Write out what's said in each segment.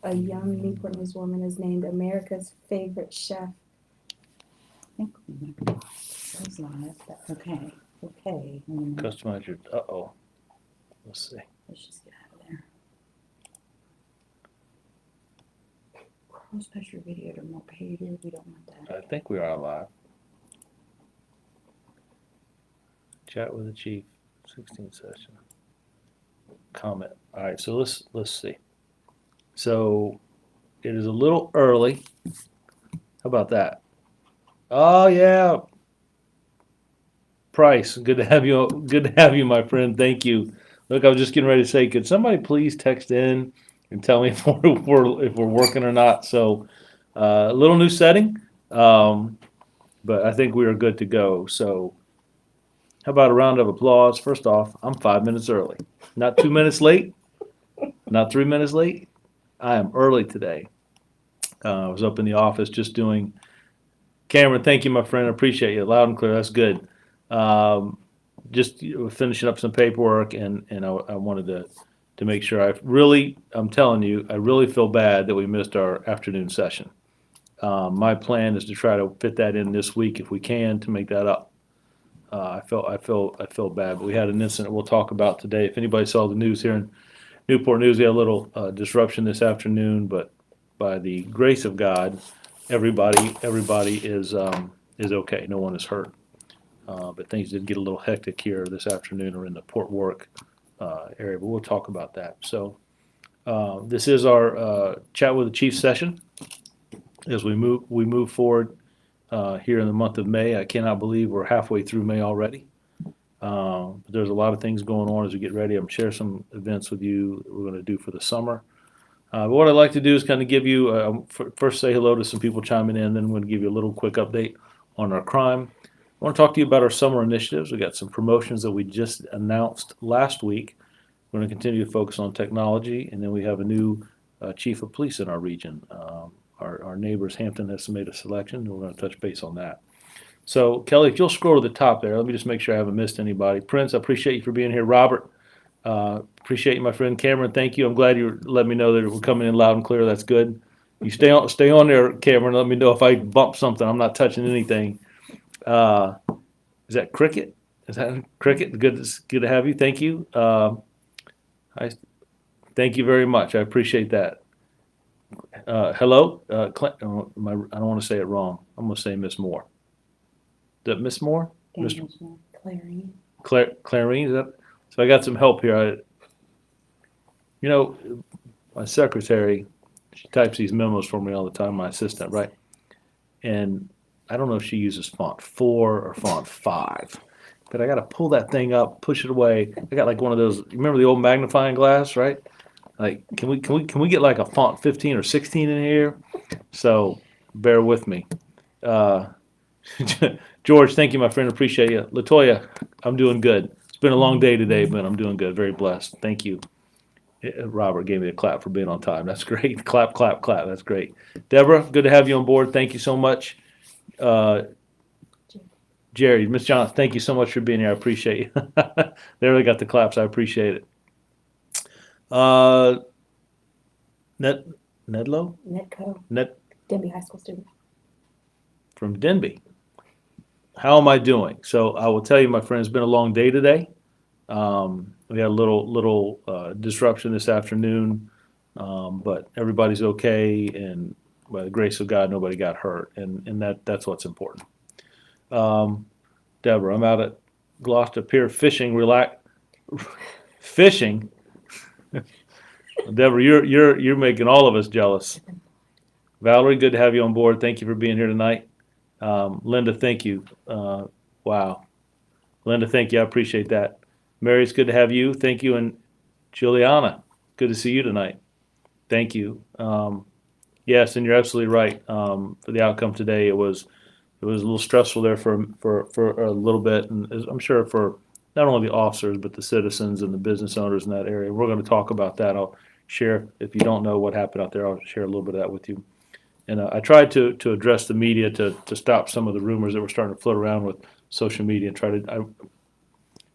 a young Newport News woman is named America's favorite chef. I think we might be those live, but okay. Customize your, let's see. Let's just get out of there. Close pressure video to more pages. We don't want that. I think we are live. Chat with the chief, 16th session. Comment. All right, so let's see. So it is a little early. How about that? Oh yeah. Price, good to have you. Good to have you, my friend. Thank you. Look, I was just getting ready to say, could somebody please text in and tell me if we're working or not? So, a little new setting, but I think we are good to go. So, how about a round of applause? First off, I'm 5 minutes early, not 2 minutes late, not 3 minutes late. I am early today. I was up in the office just doing. Cameron, thank you, my friend. I appreciate you. Loud and clear. That's good. Just finishing up some paperwork, and I wanted to make sure. I'm telling you, I really feel bad that we missed our afternoon session. My plan is to try to fit that in this week if we can to make that up. I feel bad, but we had an incident we'll talk about today. If anybody saw the news here in Newport News, we had a little disruption this afternoon, but by the grace of God, everybody is okay. No one is hurt. But things did get a little hectic here this afternoon or in the Port Work area, but we'll talk about that. So this is our chat with the chief session as we move forward here in the month of May. I cannot believe we're halfway through May already. But there's a lot of things going on as we get ready. I'm share some events with you that we're going to do for the summer. But what I'd like to do is kind of give you first say hello to some people chiming in, then I'm going to give you a little quick update on our crime. I want to talk to you about our summer initiatives. We got some promotions that we just announced last week. We're going to continue to focus on technology, and then we have a new chief of police in our region. Our neighbors, Hampton, has made a selection, and we're going to touch base on that. So, Kelly, if you'll scroll to the top there, let me just make sure I haven't missed anybody. Prince, I appreciate you for being here. Robert, appreciate you, my friend. Cameron, thank you. I'm glad you let me know that we're coming in loud and clear. That's good. You stay on there, Cameron. Let me know if I bump something. I'm not touching anything. Is that Cricket? Is that Cricket? Good to have you. Thank you. Thank you very much. I appreciate that. Hello, I don't want to say it wrong. I'm going to say Miss Moore. Is that Miss Moore? Clarine. Clarine, is that? So I got some help here. My secretary, she types these memos for me all the time, my assistant, right? And I don't know if she uses font 4 or font 5, but I got to pull that thing up, push it away. I got like one of those. You remember the old magnifying glass, right? Like, can we get like a font 15 or 16 in here? So bear with me. George, thank you, my friend. Appreciate you. Latoya, I'm doing good. It's been a long day today, but I'm doing good. Very blessed. Thank you. Robert gave me a clap for being on time. That's great. Clap, clap, clap. That's great. Deborah, good to have you on board. Thank you so much. Jerry, Miss Johnson, thank you so much for being here. I appreciate you. There we got the claps. I appreciate it. Nedlow? Netco. Denby High School student. From Denby. How am I doing? So I will tell you, my friend, it's been a long day today. We had a little disruption this afternoon, but everybody's okay, and by the grace of God, nobody got hurt, and that's what's important. Deborah, I'm out at Gloucester Pier fishing. Fishing. Deborah, you're making all of us jealous. Valerie, good to have you on board. Thank you for being here tonight. Linda, thank you. Wow. Linda, thank you. I appreciate that. Mary, it's good to have you. Thank you. And Juliana, good to see you tonight. Thank you. Yes, and you're absolutely right. For the outcome today, it was a little stressful there for a little bit, and I'm sure for not only the officers but the citizens and the business owners in that area. We're going to talk about that. I'll share, if you don't know what happened out there, I'll share a little bit of that with you. And I tried to address the media to stop some of the rumors that were starting to float around with social media and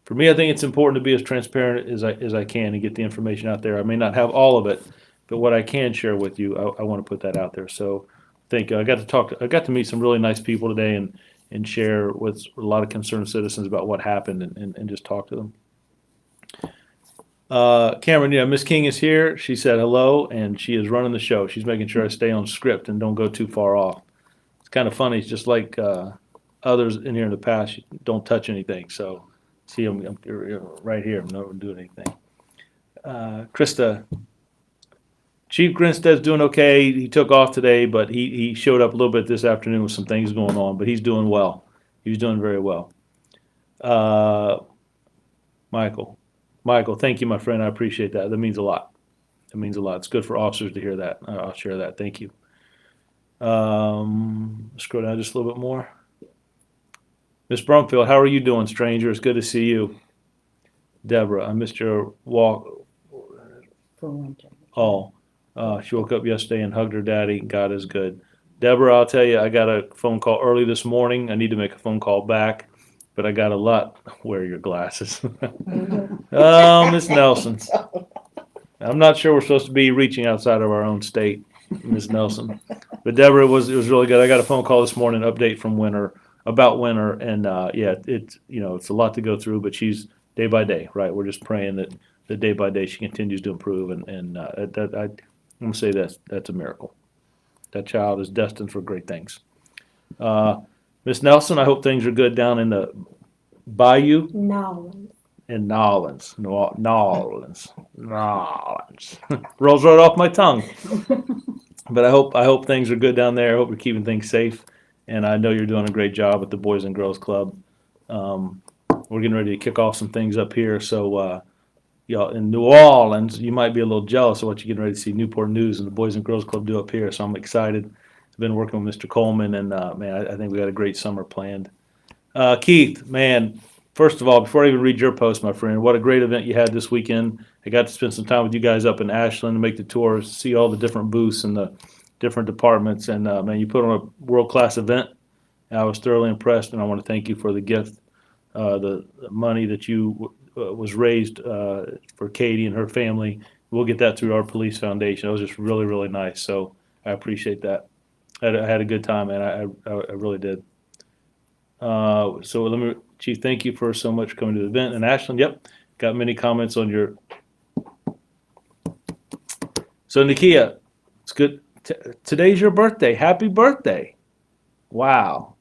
for me, I think it's important to be as transparent as I can and get the information out there. I may not have all of it, but what I can share with you, I want to put that out there. So I got to meet some really nice people today and share with a lot of concerned citizens about what happened and just talk to them. Cameron, yeah, Miss King is here. She said hello, and she is running the show. She's making sure I stay on script and don't go too far off. It's kind of funny. It's just like others in here in the past, you don't touch anything. So, see, I'm right here. I'm not doing anything. Krista, Chief Grinstead's doing okay. He took off today, but he showed up a little bit this afternoon with some things going on, but he's doing well. He's doing very well. Michael, thank you, my friend. I appreciate that. That means a lot. It means a lot. It's good for officers to hear that. I'll share that. Thank you. Scroll down just a little bit more. Miss Brumfield, how are you doing, stranger? It's good to see you. Deborah, I missed your walk. For winter. Oh, she woke up yesterday and hugged her daddy. God is good. Deborah, I'll tell you, I got a phone call early this morning. I need to make a phone call back, but I got a lot. Wear your glasses. Oh, Miss Nelson. I'm not sure we're supposed to be reaching outside of our own state, Miss Nelson. But Deborah, it was really good. I got a phone call this morning, update from Winter, about Winter, and yeah, it's a lot to go through, but she's day by day, right? We're just praying that day by day she continues to improve, and I'm gonna say that's a miracle. That child is destined for great things. Miss Nelson, I hope things are good down in the Bayou Nolans. in Nolans. Rolls right off my tongue. But I hope things are good down there. I hope you're keeping things safe, and I know you're doing a great job at the Boys and Girls Club. We're getting ready to kick off some things up here, so y'all in New Orleans, you might be a little jealous of what you're getting ready to see Newport News and the Boys and Girls Club do up here. So I'm excited. I've been working with Mr. Coleman, and man, I think we got a great summer planned. Keith, man, first of all, before I even read your post, my friend, what a great event you had this weekend. I got to spend some time with you guys up in Ashland and make the tours, see all the different booths and the different departments, and man, you put on a world-class event. I was thoroughly impressed, and I want to thank you for the gift, the money that you was raised for Katie and her family. We'll get that through our police foundation. It was just really, really nice. So I appreciate that. I had a good time, man. I really did. So Chief, thank you for so much coming to the event. And Ashland, yep, got many comments on your. So Nakia, it's good. Today's your birthday. Happy birthday! Wow.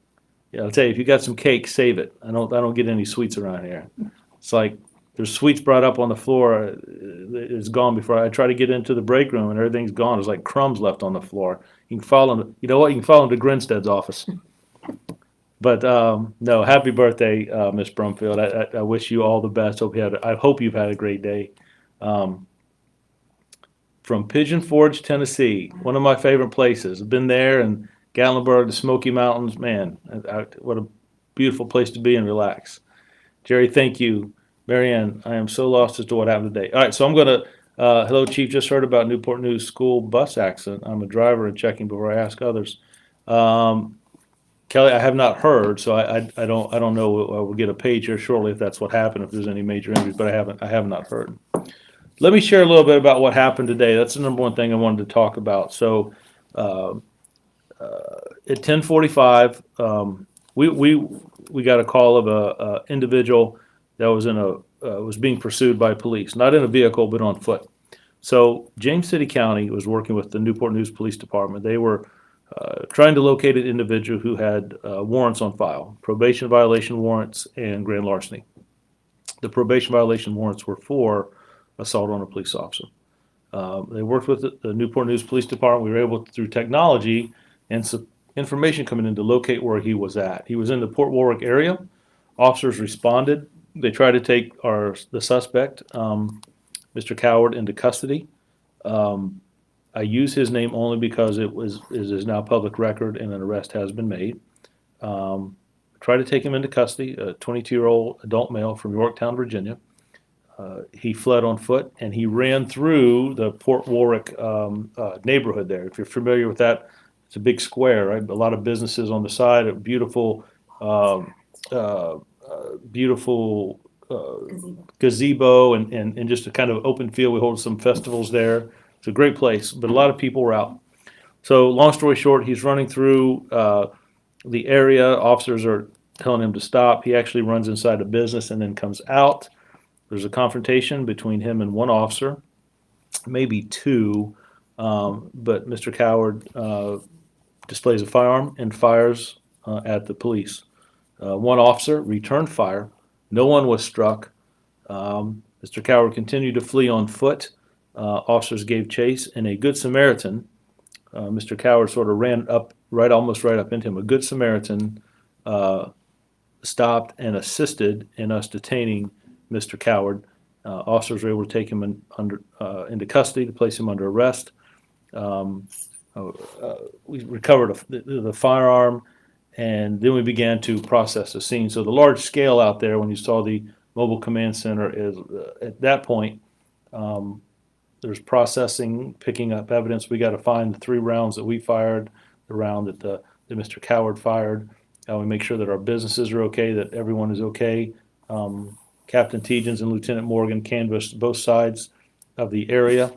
Yeah, I'll tell you, if you got some cake, save it. I don't get any sweets around here. It's like there's sweets brought up on the floor. It's gone before I try to get into the break room, and everything's gone. There's like crumbs left on the floor. You can follow them. You know what? You can follow them to Grinstead's office. But no, happy birthday, Miss Brumfield. I wish you all the best. I hope you've had a great day. From Pigeon Forge, Tennessee, one of my favorite places. I've been there, and Gatlinburg, the Smoky Mountains. Man, what a beautiful place to be and relax. Jerry, thank you. Marianne, I am so lost as to what happened today. All right, so I'm going to, hello, Chief, just heard about Newport News school bus accident. I'm a driver and checking before I ask others. Kelly, I have not heard, so I don't know. We'll get a page here shortly if that's what happened, if there's any major injuries, but I have not heard. Let me share a little bit about what happened today. That's the number one thing I wanted to talk about. So at 10:45, we got a call of a individual that was was being pursued by police, not in a vehicle but on foot. So James City County was working with the Newport News Police Department. They were trying to locate an individual who had warrants on file, probation violation warrants and grand larceny. The probation violation warrants were for assault on a police officer. They worked with the Newport News Police Department. We were able to, through technology and some information coming in, to locate where he was at. He was in the Port Warwick area. Officers responded. They tried to take the suspect, Mr. Coward, into custody. I use his name only because it is now public record and an arrest has been made. Tried to take him into custody, a 22-year-old adult male from Yorktown, Virginia. He fled on foot, and he ran through the Port Warwick neighborhood there. If you're familiar with that, it's a big square, right? A lot of businesses on the side, a beautiful gazebo and just a kind of open field. We hold some festivals there. It's a great place, but a lot of people were out. So long story short, he's running through the area. Officers are telling him to stop. He actually runs inside a business and then comes out. There's a confrontation between him and one officer, maybe two, but Mr. Coward displays a firearm and fires at the police. One officer returned fire. No one was struck. Mr. Coward continued to flee on foot. Officers gave chase, and a Good Samaritan, Mr. Coward sort of ran up, almost right up into him. A Good Samaritan stopped and assisted in us detaining Mr. Coward. Officers were able to take him into custody to place him under arrest. We recovered the firearm, and then we began to process the scene. So the large scale out there, when you saw the mobile command center, is at that point, there's processing, picking up evidence. We got to find the 3 rounds that we fired, the round that Mr. Coward fired. We make sure that our businesses are okay, that everyone is okay. Captain Tegens and Lieutenant Morgan canvassed both sides of the area,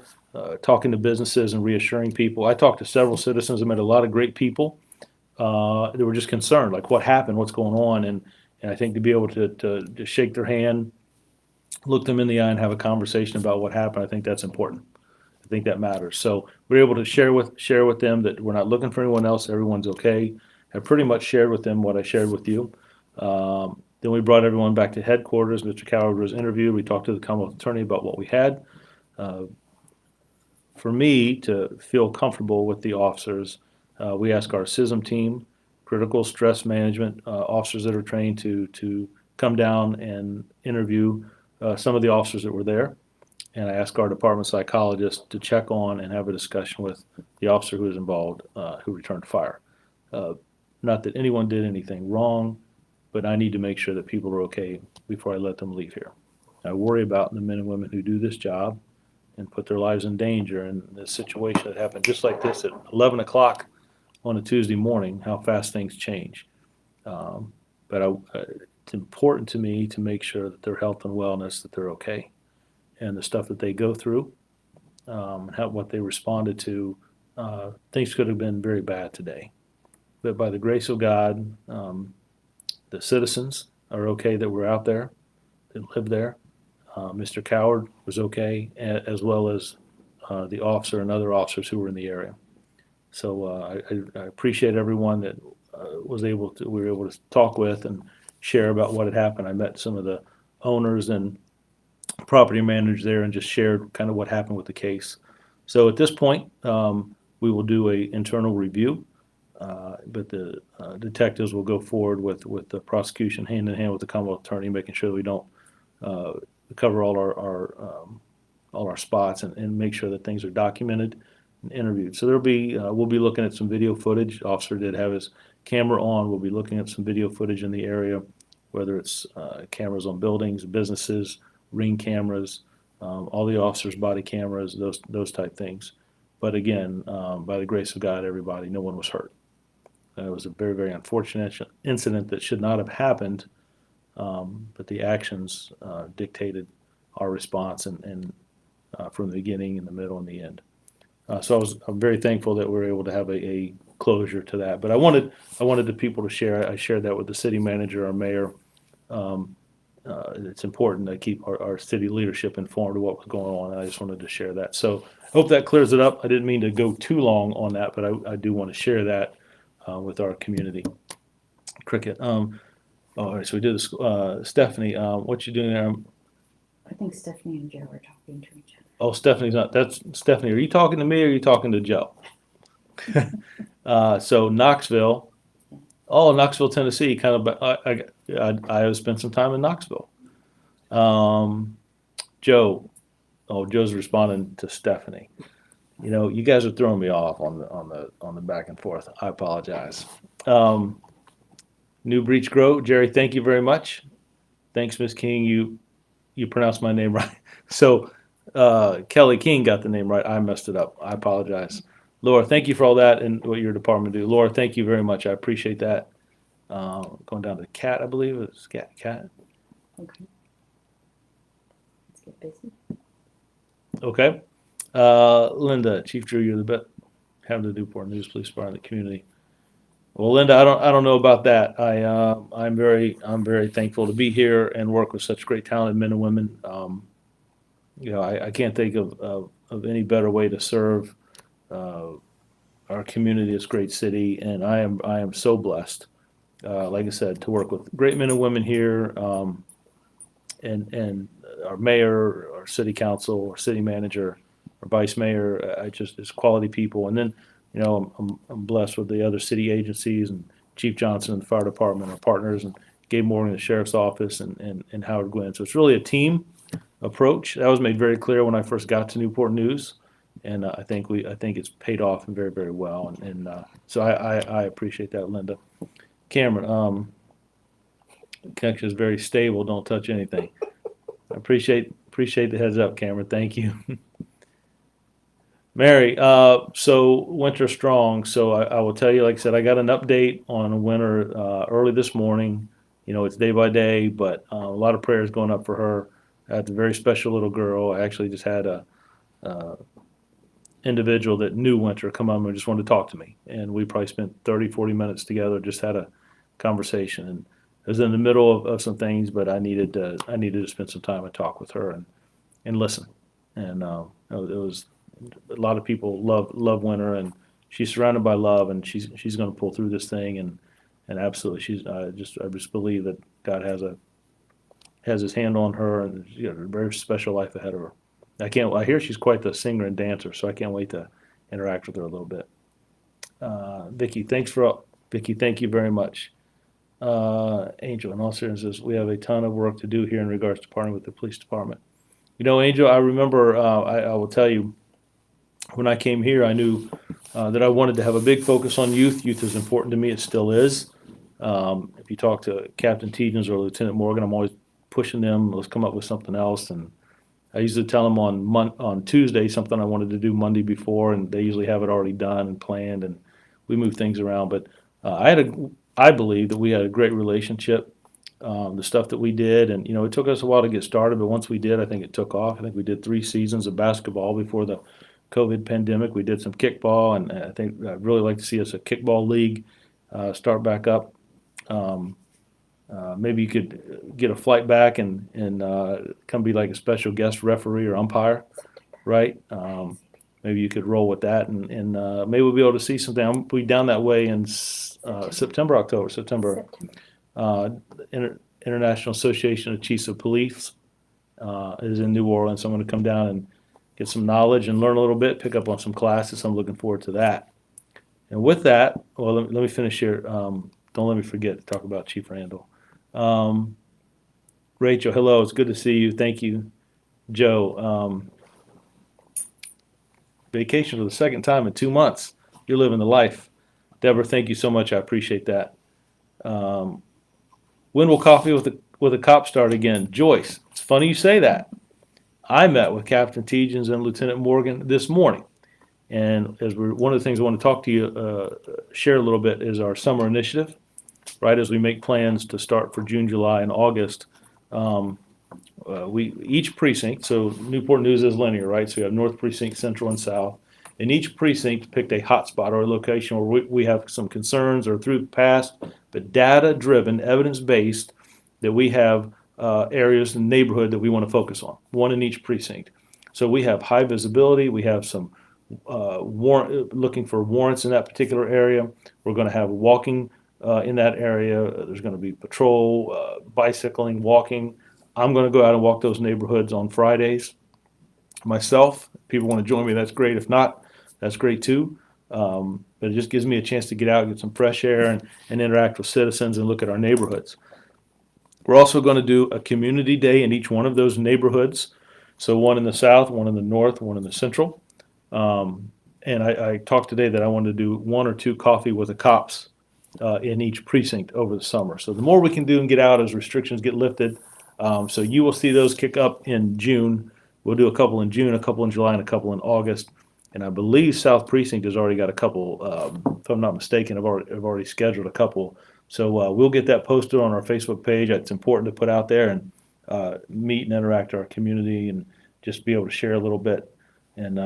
talking to businesses and reassuring people. I talked to several citizens. I met a lot of great people. They were just concerned, like what happened, what's going on, and I think to be able to shake their hand, look them in the eye, and have a conversation about what happened, I think that's important. I think that matters. So we're able to share with them that we're not looking for anyone else. Everyone's okay. I pretty much shared with them what I shared with you. Then we brought everyone back to headquarters. Mr. Coward was interviewed. We talked to the Commonwealth Attorney about what we had. For me to feel comfortable with the officers, we ask our CISM team, critical stress management officers that are trained to come down and interview some of the officers that were there. And I asked our department psychologist to check on and have a discussion with the officer who was involved, who returned fire. Not that anyone did anything wrong, but I need to make sure that people are okay before I let them leave here. I worry about the men and women who do this job and put their lives in danger. And the situation that happened just like this at 11 o'clock on a Tuesday morning, how fast things change. But it's important to me to make sure that their health and wellness, that they're okay. And the stuff that they go through, what they responded to, things could have been very bad today. But by the grace of God, the citizens are okay that we're out there, that live there. Mr. Coward was okay, as well as the officer and other officers who were in the area. So I appreciate everyone that we were able to talk with and share about what had happened. I met some of the owners and property managers there and just shared kind of what happened with the case. So at this point, we will do an internal review, but the detectives will go forward with the prosecution hand in hand with the Commonwealth Attorney, making sure that we don't cover all our spots and make sure that things are documented and interviewed. So we'll be looking at some video footage. The officer did have his camera on. We'll be looking at some video footage in the area, whether it's cameras on buildings, businesses, ring cameras, all the officers' body cameras, those type things. But again, by the grace of God, everybody, no one was hurt. It was a very, very unfortunate incident that should not have happened, but the actions dictated our response and from the beginning, in the middle, and the end. So I'm very thankful that we were able to have a closure to that. But I wanted the people to share. I shared that with the city manager, our mayor. It's important to keep our city leadership informed of what was going on, and I just wanted to share that. So I hope that clears it up. I didn't mean to go too long on that, but I do want to share that with our community. Cricket. All right, so we did this. Stephanie, what you doing there? I think Stephanie and Joe are talking to each other. Oh, Stephanie's not. That's Stephanie. Are you talking to me or are you talking to Joe? So Knoxville. Oh, Knoxville, Tennessee. Kind of. I have spent some time in Knoxville. Joe. Oh, Joe's responding to Stephanie. You know, you guys are throwing me off on the back and forth. I apologize. New Breach Grove, Jerry. Thank you very much. Thanks, Miss King. You pronounced my name right. So Kelly King got the name right. I messed it up. I apologize. Laura, thank you for all that and what your department do. Laura, thank you very much. I appreciate that. Going down to Cat, I believe it's Cat. Okay. Let's get busy. Okay. Linda, Chief Drew, you're the best. Have the Newport News Police Department in the community. Well, Linda, I don't know about that. I'm very thankful to be here and work with such great talented men and women. I can't think of any better way to serve our community, this great city, and I am so blessed, like I said, to work with great men and women here, and our mayor, our city council, our city manager, our vice mayor. I just it's quality people, and then I'm blessed with the other city agencies and Chief Johnson and the fire department, our partners, and Gabe Morgan, the sheriff's office, and Howard Gwynn. So it's really a team approach. That was made very clear when I first got to Newport News, and I think it's paid off very, very well. So I appreciate that, Linda. Cameron, connection is very stable. Don't touch anything. I appreciate the heads up, Cameron. Thank you. Mary, so winter strong. So I will tell you, like I said, I got an update on winter early this morning. It's day by day, but a lot of prayers going up for her. That's a very special little girl. I actually just had a individual that knew Winter come up and just wanted to talk to me. And we probably spent 30, 40 minutes together, just had a conversation. And I was in the middle of some things, but I needed to spend some time and talk with her and listen. And it was a lot of people love Winter, and she's surrounded by love, and she's going to pull through this thing. And absolutely, I just believe that God has his hand on her, and she's got a very special life ahead of her. I hear she's quite the singer and dancer, so I can't wait to interact with her a little bit. Vicki, thank you very much. Angel, in all seriousness, we have a ton of work to do here in regards to partnering with the police department. Angel, I remember, I will tell you, when I came here, I knew that I wanted to have a big focus on youth. Youth is important to me. It still is. If you talk to Captain Tegens or Lieutenant Morgan, I'm always pushing them. Let's come up with something else. And I usually tell them on Tuesday something I wanted to do Monday before, and they usually have it already done and planned, and we move things around. But I believe that we had a great relationship. The stuff that we did, and it took us a while to get started, but once we did, I think it took off. I think we did 3 seasons of basketball before the COVID pandemic. We did some kickball, and I think I'd really like to see us a kickball league start back up. Maybe you could get a flight back and come be like a special guest referee or umpire, right? Maybe you could roll with that, and maybe we'll be able to see something. I'll be down that way in September. International Association of Chiefs of Police is in New Orleans. So I'm going to come down and get some knowledge and learn a little bit, pick up on some classes. I'm looking forward to that. And with that, well, let me finish here. Don't let me forget to talk about Chief Randall. Rachel, hello. It's good to see you. Thank you. Joe, vacation for the second time in 2 months. You're living the life. Deborah, thank you so much. I appreciate that. When will coffee with a cop start again? Joyce, it's funny you say that. I met with Captain Tegens and Lieutenant Morgan this morning. And one of the things I want to talk to you, share a little bit, is our summer initiative, right? As we make plans to start for June, July, and August, each precinct, so Newport News is linear, right? So we have North Precinct, Central, and South. And each precinct picked a hotspot or a location where we have some concerns or through the past, but data-driven, evidence-based, that we have areas in the neighborhood that we want to focus on, one in each precinct. So we have high visibility. We have some looking for warrants in that particular area. We're going to have walking in that area. There's going to be patrol, bicycling, walking. I'm going to go out and walk those neighborhoods on Fridays myself. If people want to join me, that's great. If not, that's great too. But it just gives me a chance to get out, get some fresh air, and interact with citizens and look at our neighborhoods. We're also going to do a community day in each one of those neighborhoods. So one in the south, one in the north, one in the central. And I talked today that I wanted to do 1 or 2 coffee with the cops in each precinct over the summer. So the more we can do and get out as restrictions get lifted. So you will see those kick up in June. We'll do a couple in June, a couple in July, and a couple in August. And I believe South Precinct has already got a couple, if I'm not mistaken, I've already scheduled a couple. So we'll get that posted on our Facebook page. It's important to put out there and meet and interact with our community and just be able to share a little bit. And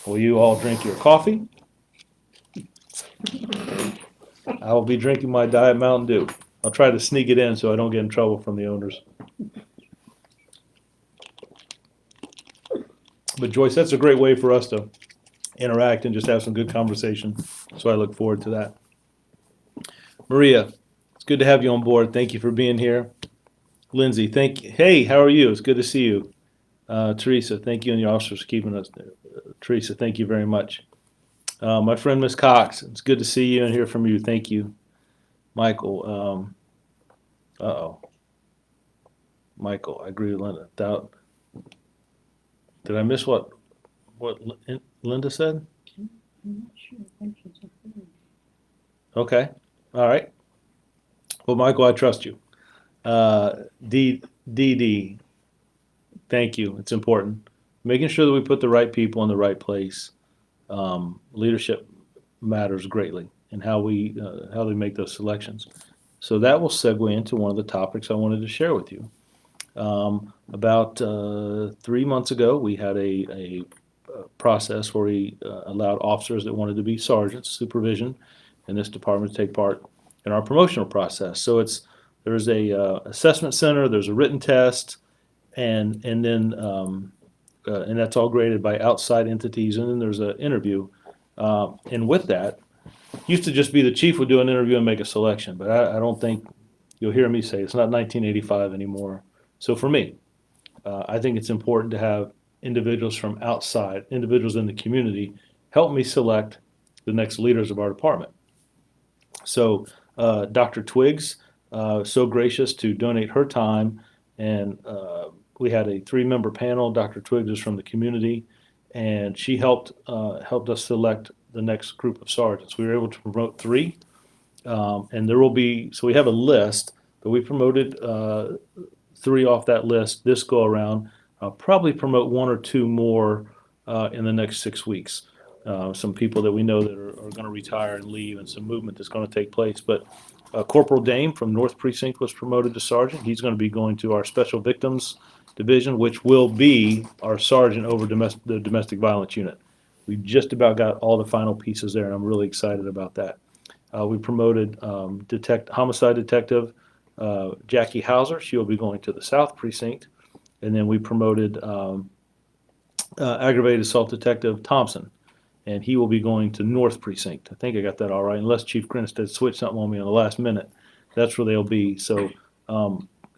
will you all drink your coffee? I will be drinking my Diet Mountain Dew. I'll try to sneak it in so I don't get in trouble from the owners. But Joyce, that's a great way for us to interact and just have some good conversation. So I look forward to that. Maria, it's good to have you on board. Thank you for being here. Lindsay, thank you. Hey, how are you? It's good to see you. Teresa, thank you and your officers for keeping us there. Teresa, thank you very much. My friend Miss Cox, it's good to see you and hear from you. Thank you. Michael, Michael, I agree with Linda. Did I miss what Linda said? I'm not sure. I think she's a- Okay, all right. Well, Michael, I trust you. DD, thank you. It's important. Making sure that we put the right people in the right place. Leadership matters greatly in how they make those selections. So that will segue into one of the topics I wanted to share with you. About 3 months ago, we had a process where we allowed officers that wanted to be sergeants, supervision in this department, to take part in our promotional process. So there's a assessment center, there's a written test, and then and that's all graded by outside entities, and then there's an interview. And with that, used to just be the chief would do an interview and make a selection, but I don't think you'll hear me say it's not 1985 anymore. So for me, I think it's important to have individuals from outside, individuals in the community, help me select the next leaders of our department. So Dr. Twiggs, so gracious to donate her time, and we had a 3-member panel. Dr. Twiggs is from the community, and she helped us select the next group of sergeants. We were able to promote 3, and there will be, so we have a list, but we promoted 3 off that list this go around. I'll probably promote 1 or 2 more in the next 6 weeks. Some people that we know that are going to retire and leave, and some movement that's going to take place. But Corporal Dame from North Precinct was promoted to sergeant. He's going to be going to our Special Victims Division, which will be our sergeant over the domestic violence unit. We just about got all the final pieces there, and I'm really excited about that. We promoted homicide detective Jackie Hauser. She will be going to the South Precinct. And then we promoted aggravated assault detective Thompson, and he will be going to North Precinct. I think I got that all right, unless Chief Grinstead switched something on me in the last minute. That's where they'll be. So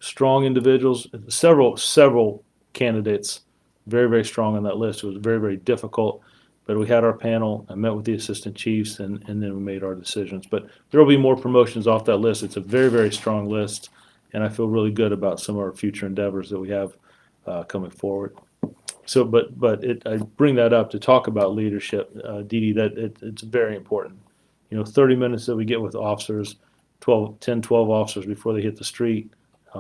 strong individuals, several candidates, very, very strong on that list. It was very, very difficult, but we had our panel. I met with the assistant chiefs, and then we made our decisions. But there will be more promotions off that list. It's a very, very strong list, and I feel really good about some of our future endeavors that we have coming forward. So, but I bring that up to talk about leadership, Dee Dee, that it's very important. 30 minutes that we get with officers, 10, 12 officers before they hit the street,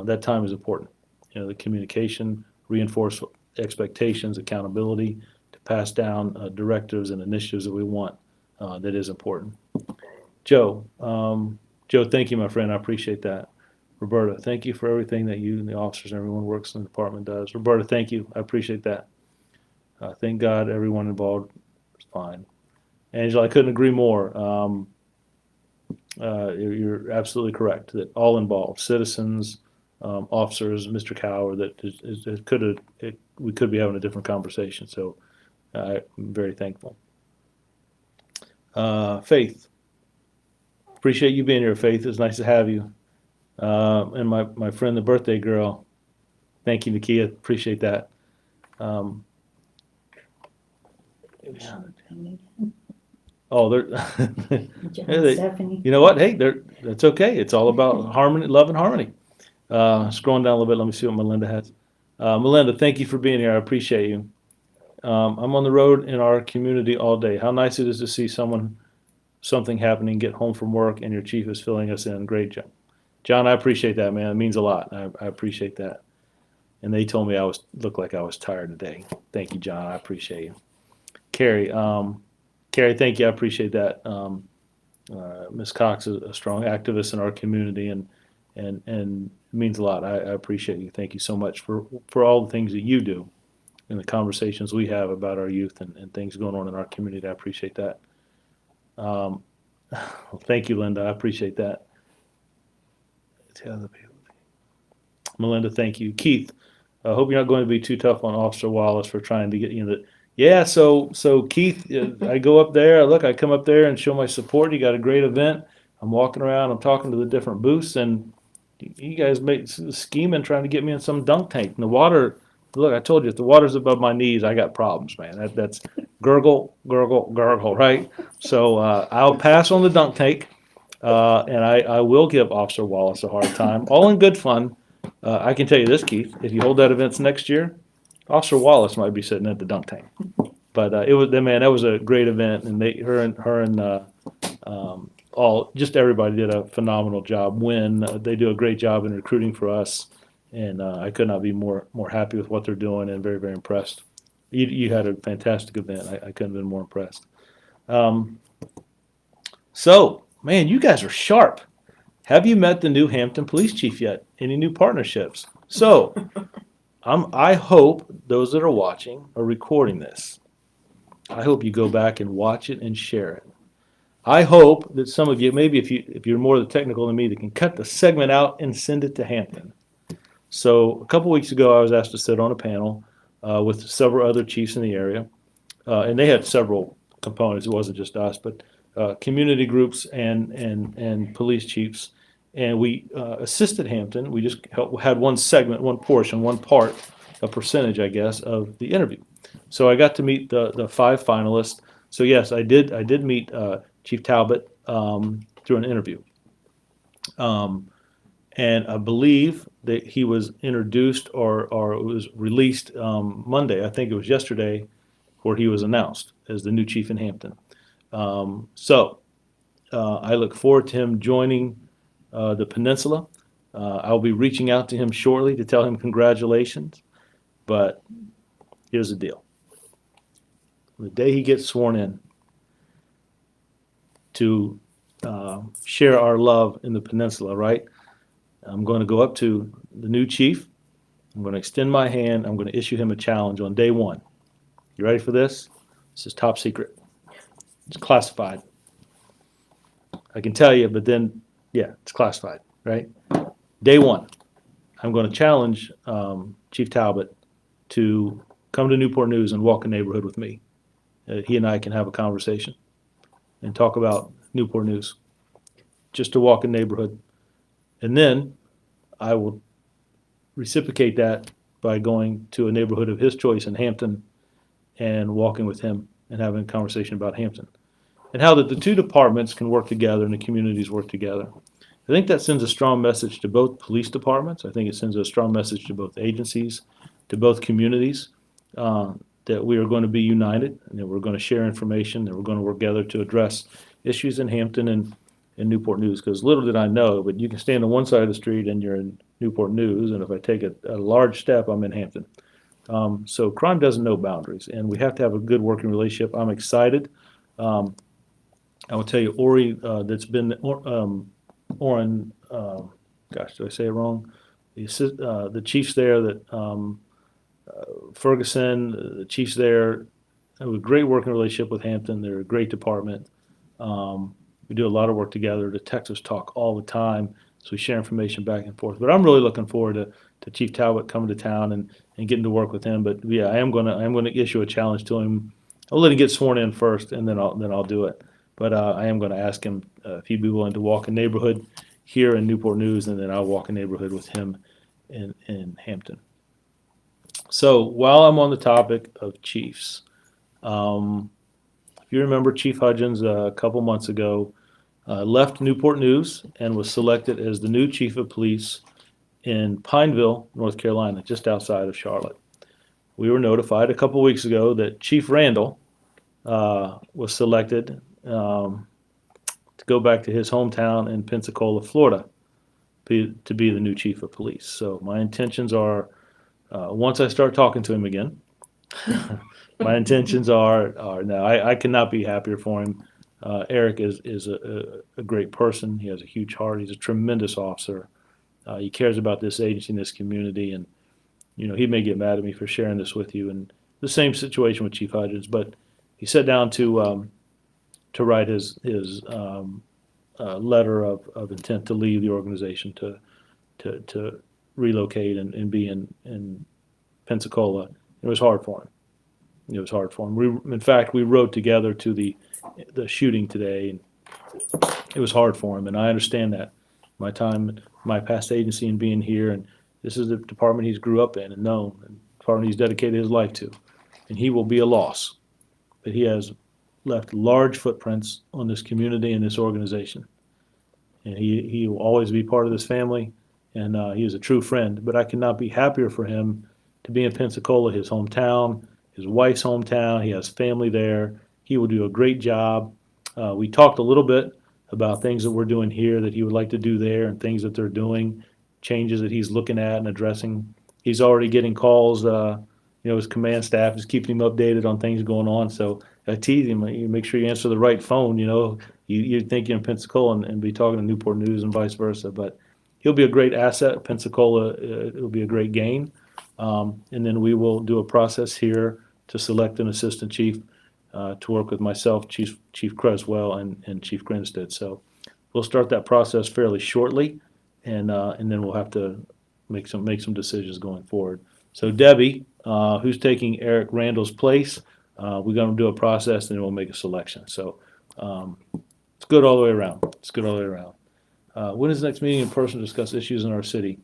that time is important. The communication, reinforce expectations, accountability, to pass down directives and initiatives that we want, that is important. Joe, thank you, my friend. I appreciate that. Roberta, thank you for everything that you and the officers and everyone who works in the department does. Roberta, thank you. I appreciate that. Thank God everyone involved is fine. Angela, I couldn't agree more. You're absolutely correct that all involved, citizens, officers, Mr. Cower, that we could be having a different conversation. So I'm very thankful. Faith, appreciate you being here, Faith. It's nice to have you. And my friend, the birthday girl, thank you, Nakia. Appreciate that. Oh, they're John, Stephanie. you know what? Hey, that's okay. It's all about harmony, love, and harmony. Scrolling down a little bit, let me see what Melinda has. Melinda, thank you for being here. I appreciate you. I'm on the road in our community all day. How nice it is to see something happening, get home from work, and your chief is filling us in. Great job. John, I appreciate that, man. It means a lot. I appreciate that. And they told me looked like I was tired today. Thank you, John. I appreciate you. Carrie, thank you. I appreciate that. Ms. Cox is a strong activist in our community, and it means a lot. I appreciate you. Thank you so much for all the things that you do and the conversations we have about our youth and things going on in our community. I appreciate that. Well, thank you, Linda. I appreciate that. Melinda, thank you. Keith, I hope you're not going to be too tough on Officer Wallace for trying to get the. Yeah, so Keith, I go up there. I come up there and show my support. You got a great event. I'm walking around. I'm talking to the different booths, and you guys make scheming trying to get me in some dunk tank. And the water. Look, I told you, if the water's above my knees, I got problems, man. That's gurgle, gurgle, gurgle, right? So I'll pass on the dunk tank, and I will give Officer Wallace a hard time, all in good fun. I can tell you this, Keith, if you hold that event next year, Officer Wallace might be sitting at the dunk tank. But that was a great event, and her and just everybody did a phenomenal job. They do a great job in recruiting for us, and I could not be more happy with what they're doing and very, very impressed. You had a fantastic event. I couldn't have been more impressed. So, man, you guys are sharp. Have you met the new Hampton Police Chief yet? Any new partnerships? So, I hope those that are watching are recording this. I hope you go back and watch it and share it. I hope that some of you, maybe if you're more technical than me, that can cut the segment out and send it to Hampton. So a couple weeks ago, I was asked to sit on a panel with several other chiefs in the area, and they had several components. It wasn't just us, but community groups and police chiefs. And we assisted Hampton. We just had one segment, one portion, one part, a percentage, I guess, of the interview. So I got to meet the 5 finalists. So yes, I did meet Chief Talbot through an interview. And I believe that he was introduced or it was released Monday. I think it was yesterday where he was announced as the new chief in Hampton. So I look forward to him joining the Peninsula. I'll be reaching out to him shortly to tell him congratulations. But here's the deal. The day he gets sworn in to share our love in the Peninsula, right? I'm going to go up to the new chief. I'm going to extend my hand. I'm going to issue him a challenge on day 1. You ready for this? This is top secret. It's classified. I can tell you, but then, yeah, it's classified, right? Day 1, I'm going to challenge Chief Talbot to come to Newport News and walk a neighborhood with me. He and I can have a conversation and talk about Newport News. Just to walk a neighborhood. And then I will reciprocate that by going to a neighborhood of his choice in Hampton and walking with him and having a conversation about Hampton and how that the 2 departments can work together and the communities work together. I think that sends a strong message to both police departments. I think it sends a strong message to both agencies, to both communities, that we are going to be united and that we're going to share information, that we're going to work together to address issues in Hampton and Newport News. Because little did I know, but you can stand on one side of the street and you're in Newport News, and if I take a large step, I'm in Hampton. So crime doesn't know boundaries, and we have to have a good working relationship. I'm excited. I will tell you, Ori, that's been Oren. Gosh, did I say it wrong? The chiefs there that Ferguson, the chiefs there, have a great working relationship with Hampton. They're a great department. We do a lot of work together. The Texas talk all the time, so we share information back and forth. But I'm really looking forward to Chief Talbot coming to town and getting to work with him. But yeah, I am gonna issue a challenge to him. I'll let him get sworn in first, and then I'll do it. But I am going to ask him if he'd be willing to walk a neighborhood here in Newport News, and then I'll walk a neighborhood with him in Hampton. So while I'm on the topic of chiefs, if you remember, Chief Hudgens a couple months ago left Newport News and was selected as the new chief of police in Pineville, North Carolina, just outside of Charlotte. We were notified a couple weeks ago that Chief Randall was selected to go back to his hometown in Pensacola, Florida, to be the new chief of police. So my intentions are, once I start talking to him again, my intentions are now I cannot be happier for him. Eric is a great person. He has a huge heart. He's a tremendous officer. He cares about this agency and this community, and he may get mad at me for sharing this with you. And the same situation with Chief Hudgens, but he sat down to write his letter of intent to leave the organization to relocate and be in Pensacola. It was hard for him. It was hard for him. In fact, we rode together to the shooting today, and it was hard for him. And I understand that. My time, my past agency, and being here, and this is the department he's grew up in and known, and department he's dedicated his life to, and he will be a loss. But he has left large footprints on this community and this organization, and he will always be part of this family, and he is a true friend. But I cannot be happier for him to be in Pensacola, his hometown, his wife's hometown. He has family there. He will do a great job. We talked a little bit about things that we're doing here that he would like to do there, and things that they're doing, changes that he's looking at and addressing. He's already getting calls. His command staff is keeping him updated on things going on. So I tease him, you make sure you answer the right phone. You'd think you're in Pensacola and be talking to Newport News and vice versa. But he'll be a great asset. Pensacola, it'll be a great gain. And then we will do a process here to select an assistant chief to work with myself, Chief Creswell, and Chief Grinstead. So we'll start that process fairly shortly, and then we'll have to make some decisions going forward. So Debbie, who's taking Eric Randall's place, we're going to do a process, and then we'll make a selection. So it's good all the way around. When is the next meeting in person to discuss issues in our city?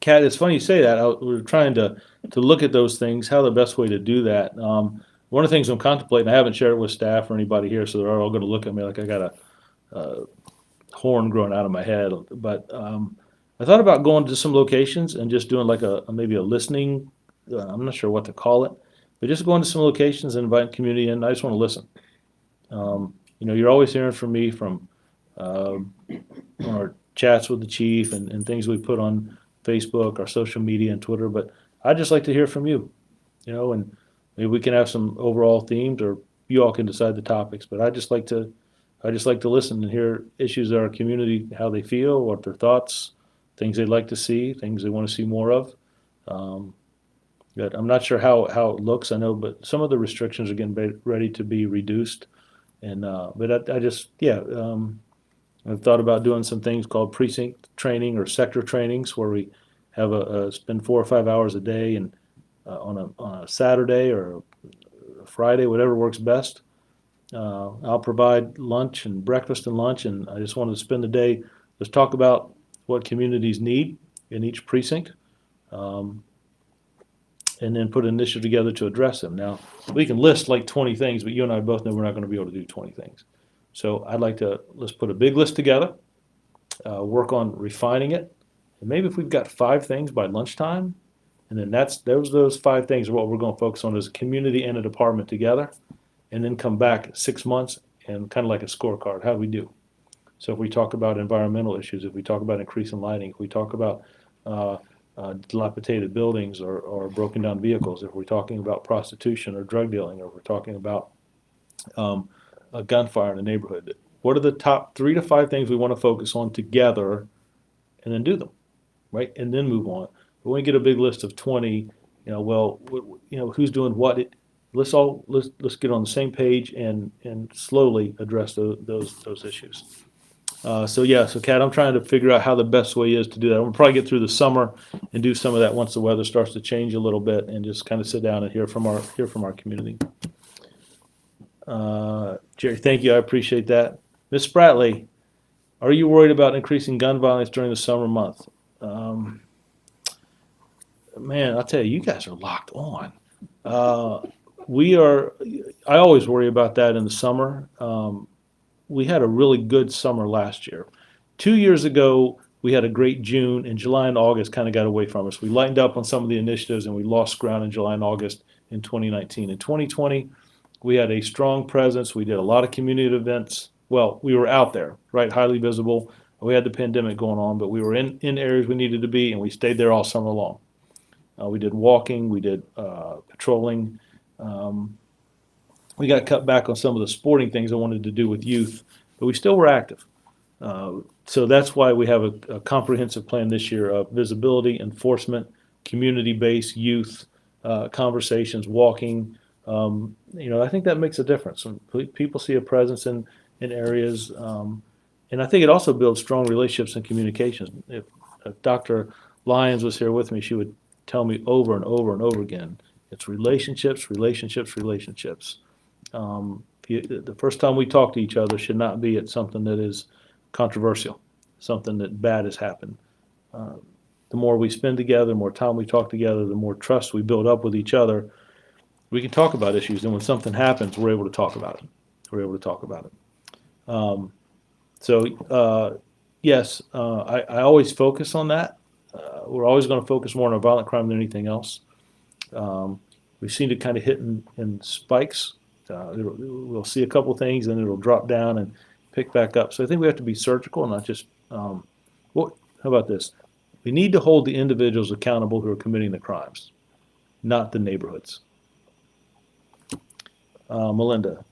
Kat, it's funny you say that. We're trying to look at those things, how the best way to do that. One of the things I'm contemplating, I haven't shared it with staff or anybody here, so they're all going to look at me like I got a horn growing out of my head. But I thought about going to some locations and just doing like maybe a listening. I'm not sure what to call it, but just going to some locations and inviting community in. I just want to listen. You're always hearing from me from on our chats with the chief and things we put on Facebook, our social media, and Twitter. But I'd just like to hear from you, and maybe we can have some overall themes, or you all can decide the topics. But I just like to listen and hear issues in our community, how they feel, what their thoughts, things they'd like to see, things they want to see more of. But I'm not sure how it looks. I know, but some of the restrictions are getting ready to be reduced. And but I've thought about doing some things called precinct training or sector trainings, where we have spend 4 or 5 hours a day, and on a Saturday or a Friday, whatever works best. I'll provide lunch and breakfast and lunch, and I just wanted to spend the day. Let's talk about what communities need in each precinct, and then put an initiative together to address them. Now, we can list like 20 things, but you and I both know we're not going to be able to do 20 things. So I'd like let's put a big list together, work on refining it, and maybe if we've got 5 things by lunchtime, and then those 5 things are what we're going to focus on as a community and a department together, and then come back 6 months and kind of like a scorecard. How do we do? So if we talk about environmental issues, if we talk about increasing lighting, if we talk about dilapidated buildings or broken down vehicles, if we're talking about prostitution or drug dealing, or if we're talking about a gunfire in the neighborhood, what are the top 3 to 5 things we want to focus on together, and then do them, right? And then move on. But when we get a big list of 20, who's doing what? Let's get on the same page and slowly address those issues. So Kat, I'm trying to figure out how the best way is to do that. I'm gonna probably get through the summer and do some of that once the weather starts to change a little bit, and just kind of sit down and hear from our community. Jerry, thank you. I appreciate that. Ms. Spratley, are you worried about increasing gun violence during the summer month? Man, I'll tell you, you guys are locked on. I always worry about that in the summer. We had a really good summer last year. 2 years ago, we had a great June, and July and August kind of got away from us. We lightened up on some of the initiatives, and we lost ground in July and August in 2019. In 2020, we had a strong presence. We did a lot of community events. Well, we were out there, right, highly visible. We had the pandemic going on, but we were in areas we needed to be, and we stayed there all summer long. We did walking, we did patrolling. We got cut back on some of the sporting things I wanted to do with youth, but we still were active. So that's why we have a comprehensive plan this year of visibility, enforcement, community-based youth conversations, walking. I think that makes a difference. When people see a presence in areas, and I think it also builds strong relationships and communications. If Dr. Lyons was here with me, she would tell me over and over and over again, it's relationships, relationships, relationships. The first time we talk to each other should not be at something that is controversial, something that bad has happened. The more we spend together, the more time we talk together, the more trust we build up with each other, we can talk about issues. And when something happens, we're able to talk about it. We're able to talk about it. Yes, I always focus on that. We're always going to focus more on violent crime than anything else. We seem to kind of hit in spikes. We'll see a couple things and it'll drop down and pick back up. So I think we have to be surgical and not just, how about this? We need to hold the individuals accountable who are committing the crimes, not the neighborhoods. Melinda,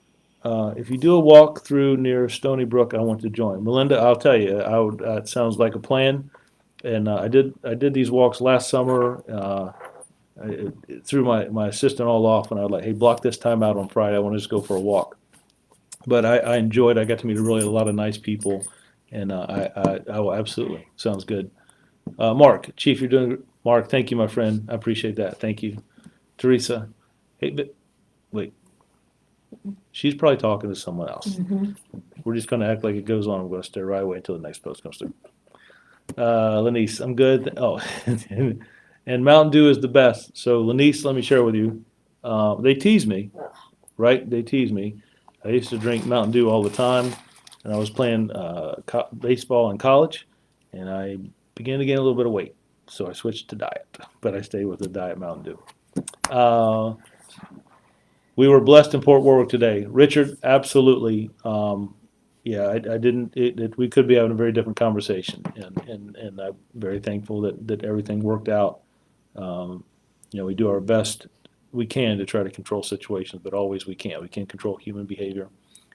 if you do a walk through near Stony Brook, I want to join. Melinda, I'll tell you, it sounds like a plan. And I did these walks last summer. I threw my assistant all off, and I was like, hey, block this time out on Friday. I want to just go for a walk. But I enjoyed it. I got to meet really a lot of nice people, and I will absolutely. Sounds good. Mark, Chief, you're doing. Mark, thank you, my friend. I appreciate that. Thank you. Teresa, hey, but wait. She's probably talking to someone else. Mhm. We're just going to act like it goes on. I'm going to stay right away until the next post comes through. Lenice, I'm good. Oh, and Mountain Dew is the best. So Lenice, let me share with you. They tease me, right? They tease me. I used to drink Mountain Dew all the time, and I was playing baseball in college, and I began to gain a little bit of weight. So I switched to diet, but I stayed with the Diet Mountain Dew. We were blessed in Port Warwick today. Richard, absolutely. Yeah, I didn't. We could be having a very different conversation, and I'm very thankful that everything worked out. We do our best we can to try to control situations, but always we can't. We can't control human behavior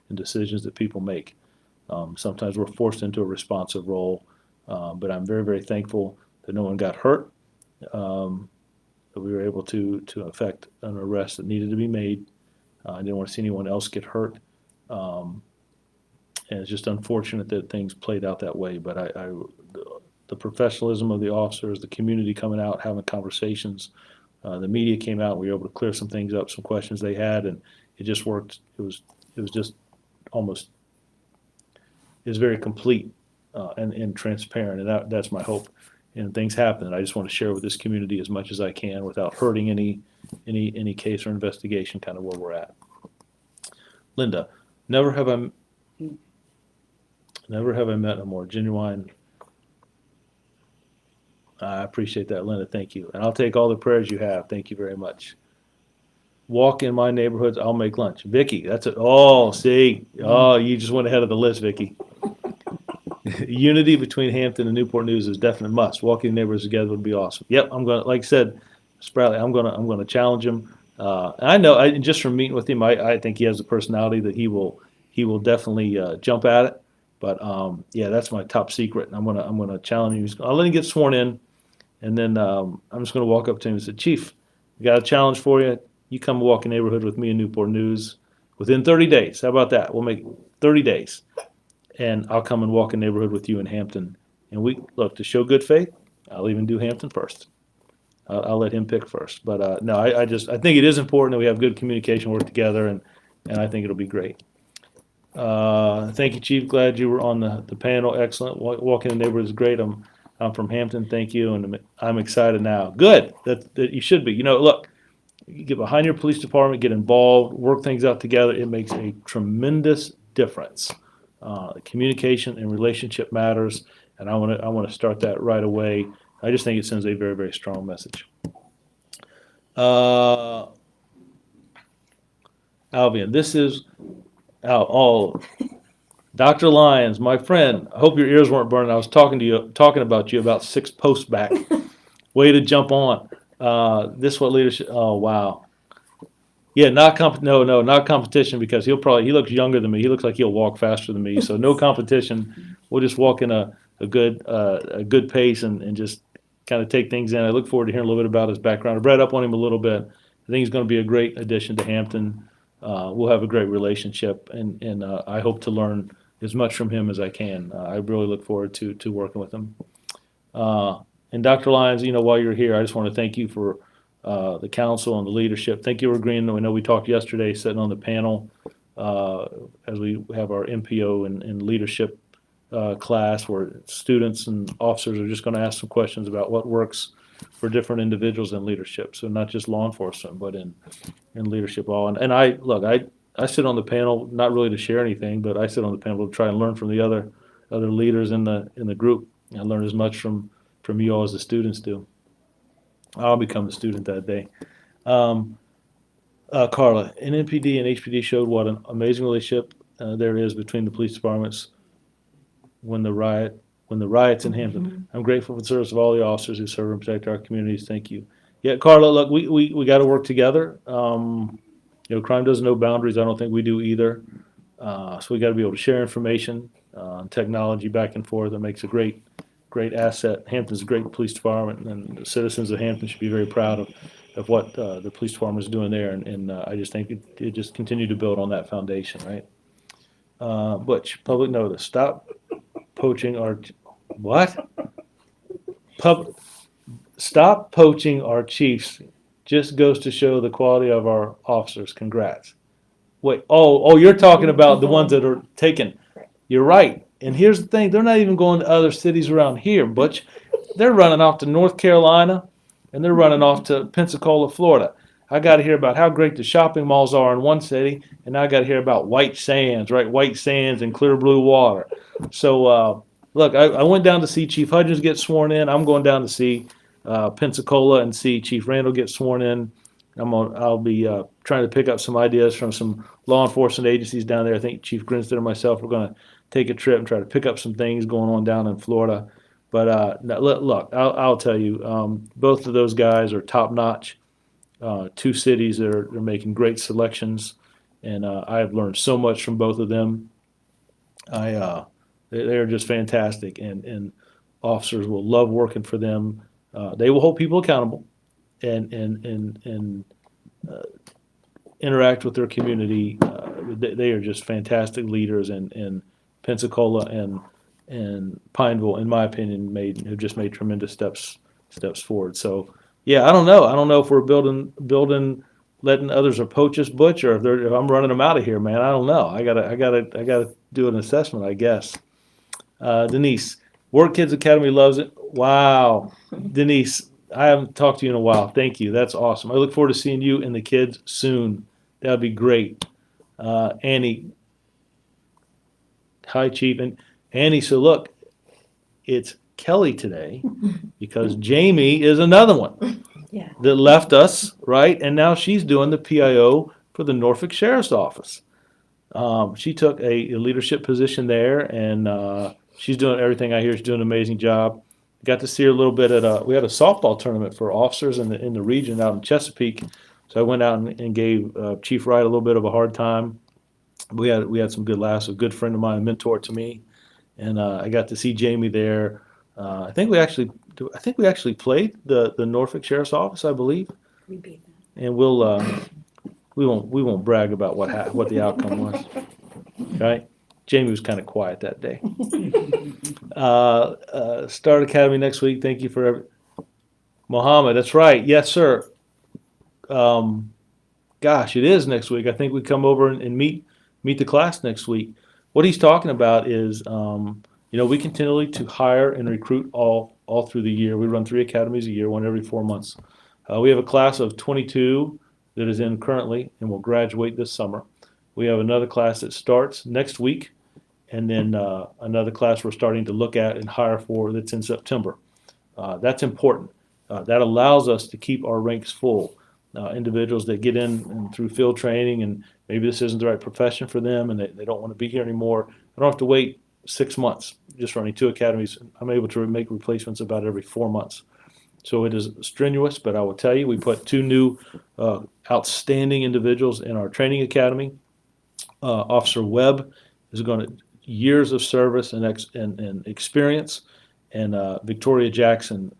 and decisions that people make. Sometimes we're forced into a responsive role, but I'm very, very thankful that no one got hurt. That we were able to effect an arrest that needed to be made. I didn't want to see anyone else get hurt. And it's just unfortunate that things played out that way. But the professionalism of the officers, the community coming out, having conversations, the media came out. We were able to clear some things up, some questions they had, and it just worked. It was just almost. It was very complete and transparent, and that's my hope. And things happen, and I just want to share with this community as much as I can without hurting any case or investigation. Kind of where we're at. Linda, never have I met a more genuine. I appreciate that, Linda. Thank you. And I'll take all the prayers you have. Thank you very much. Walk in my neighborhoods. I'll make lunch. Vicky, that's it. Oh, see. Oh, you just went ahead of the list, Vicky. Unity between Hampton and Newport News is definite must. Walking neighborhoods together would be awesome. Yep, I'm gonna, like I said, Sproutley, I'm gonna challenge him. I know, just from meeting with him, I think he has the personality that he will definitely jump at it. But yeah, that's my top secret, and I'm gonna challenge him. I'll let him get sworn in, and then I'm just gonna walk up to him and say, Chief, we got a challenge for you. You come walk a neighborhood with me in Newport News within 30 days. How about that? We'll make 30 days, and I'll come and walk a neighborhood with you in Hampton. And we look to show good faith. I'll even do Hampton first. I'll let him pick first. But no, I think it is important that we have good communication, work together, and I think it'll be great. Thank you, Chief. Glad you were on the panel. Excellent. Walking the neighborhood is great. I'm from Hampton. Thank you, and I'm excited now. Good. That you should be. Look, you get behind your police department, get involved, work things out together. It makes a tremendous difference. Communication and relationship matters, and I want to start that right away. I just think it sends a very, very strong message. Albion, this is Dr. Lyons, my friend. I hope your ears weren't burning. I was talking about you about 6 posts back. Way to jump on. This what leadership. Oh wow. Yeah, not competition, because he looks younger than me. He looks like he'll walk faster than me. So no competition. We'll just walk in a good pace and just kind of take things in. I look forward to hearing a little bit about his background. I've read up on him a little bit. I think he's going to be a great addition to Hampton. We'll have a great relationship, and I hope to learn as much from him as I can. I really look forward to working with him. And Dr. Lyons, while you're here, I just want to thank you for the council and the leadership. Thank you for agreeing. I know we talked yesterday, sitting on the panel as we have our MPO and leadership class, where students and officers are just going to ask some questions about what works for different individuals in leadership. So not just law enforcement, but in leadership all. And I sit on the panel, not really to share anything, but I sit on the panel to try and learn from the other leaders in the group. I learn as much from you all as the students do. I'll become a student that day. Carla, NPD and HPD showed what an amazing relationship there is between the police departments when the riots in Hampton. I'm grateful for the service of all the officers who serve and protect our communities. Thank you. Yeah, Carla, look, we got to work together. Crime doesn't know boundaries. I don't think we do either. So we got to be able to share information, technology back and forth. That makes a great asset. Hampton's a great police department, and the citizens of Hampton should be very proud of what the police department is doing there. And I just think it just continue to build on that foundation, right? Butch, public notice. Stop poaching our Stop poaching our chiefs. Just goes to show the quality of our officers. Congrats. Wait, you're talking about the ones that are taken. You're right. And here's the thing, they're not even going to other cities around here, Butch. They're running off to North Carolina, and they're running off to Pensacola, Florida. I got to hear about how great the shopping malls are in one city, and now I got to hear about White Sands, right? White Sands and clear blue water. So, look, I went down to see Chief Hudgens get sworn in. I'm going down to see Pensacola and see Chief Randall get sworn in. I'll be trying to pick up some ideas from some law enforcement agencies down there. I think Chief Grinstead and myself are going to take a trip and try to pick up some things going on down in Florida. But look, I'll tell you, both of those guys are top notch. Two cities that are making great selections, and I have learned so much from both of them. They're just fantastic, and officers will love working for them. They will hold people accountable and interact with their community. They are just fantastic leaders, and Pensacola and Pineville, in my opinion, have just made tremendous steps forward. So, yeah, I don't know. I don't know if we're building, letting others poach us, Butch, or if I'm running them out of here, man. I don't know. I gotta do an assessment, I guess. Denise, Work Kids Academy loves it. Wow, Denise, I haven't talked to you in a while. Thank you. That's awesome. I look forward to seeing you and the kids soon. That'd be great. Annie, hi, Chief. And Annie, so look, it's Kelly today because Jamie is another one Yeah. that left us, right? And now she's doing the PIO for the Norfolk Sheriff's Office. She took a leadership position there, and she's doing everything. I hear she's doing an amazing job. Got to see her a little bit we had a softball tournament for officers in the region out in Chesapeake. So I went out and gave Chief Wright a little bit of a hard time. We had some good laughs. A good friend of mine, a mentor to me, and I got to see Jamie there. I think we actually played the Norfolk Sheriff's Office, I believe, We beat them. and we won't brag about what the outcome was. Right? Jamie was kind of quiet that day. Start Academy next week. Thank you for Mohammed. That's right. Yes, sir. Gosh, it is next week. I think we come over and meet the class next week. What he's talking about is, we continually to hire and recruit all through the year. We run 3 academies a year, one every 4 months. We have a class of 22 that is in currently and will graduate this summer. We have another class that starts next week, and then another class we're starting to look at and hire for that's in September. That's important. That allows us to keep our ranks full. Individuals that get in and through field training, and maybe this isn't the right profession for them, and they don't want to be here anymore. I don't have to wait 6 months just running 2 academies. I'm able to make replacements about every 4 months. So it is strenuous, but I will tell you, we put 2 new outstanding individuals in our training academy. Officer Webb is going to years of service and experience, and Victoria Jackson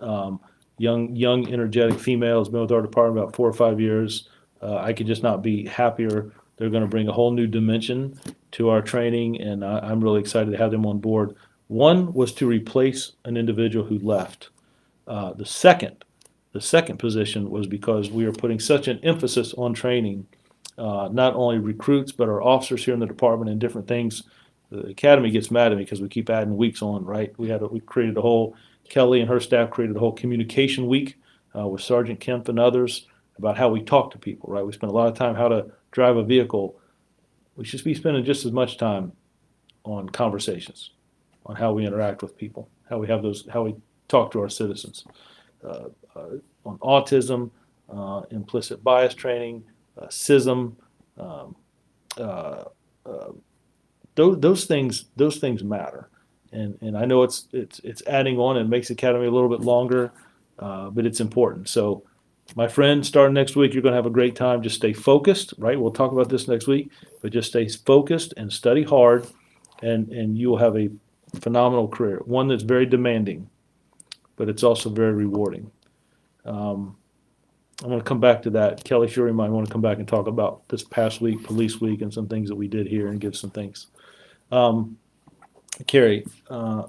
young, energetic females, been with our department about 4 or 5 years. I could just not be happier. They're going to bring a whole new dimension to our training, and I'm really excited to have them on board. One was to replace an individual who left. The second position was because we are putting such an emphasis on training, not only recruits, but our officers here in the department and different things. The academy gets mad at me because we keep adding weeks on, right? We created a whole, Kelly and her staff created a whole communication week with Sergeant Kemp and others about how we talk to people, right? We spend a lot of time how to drive a vehicle. We should be spending just as much time on conversations, on how we interact with people, how we talk to our citizens. On autism, implicit bias training, CISM, those things matter, and I know it's adding on and makes Academy a little bit longer, but it's important. So, my friend, starting next week, you're going to have a great time. Just stay focused, right? We'll talk about this next week, but just stay focused and study hard, and you will have a phenomenal career. One that's very demanding, but it's also very rewarding. I'm going to come back to that. Kelly Fury might want to come back and talk about this past week, Police Week, and some things that we did here and give some things. Carrie, I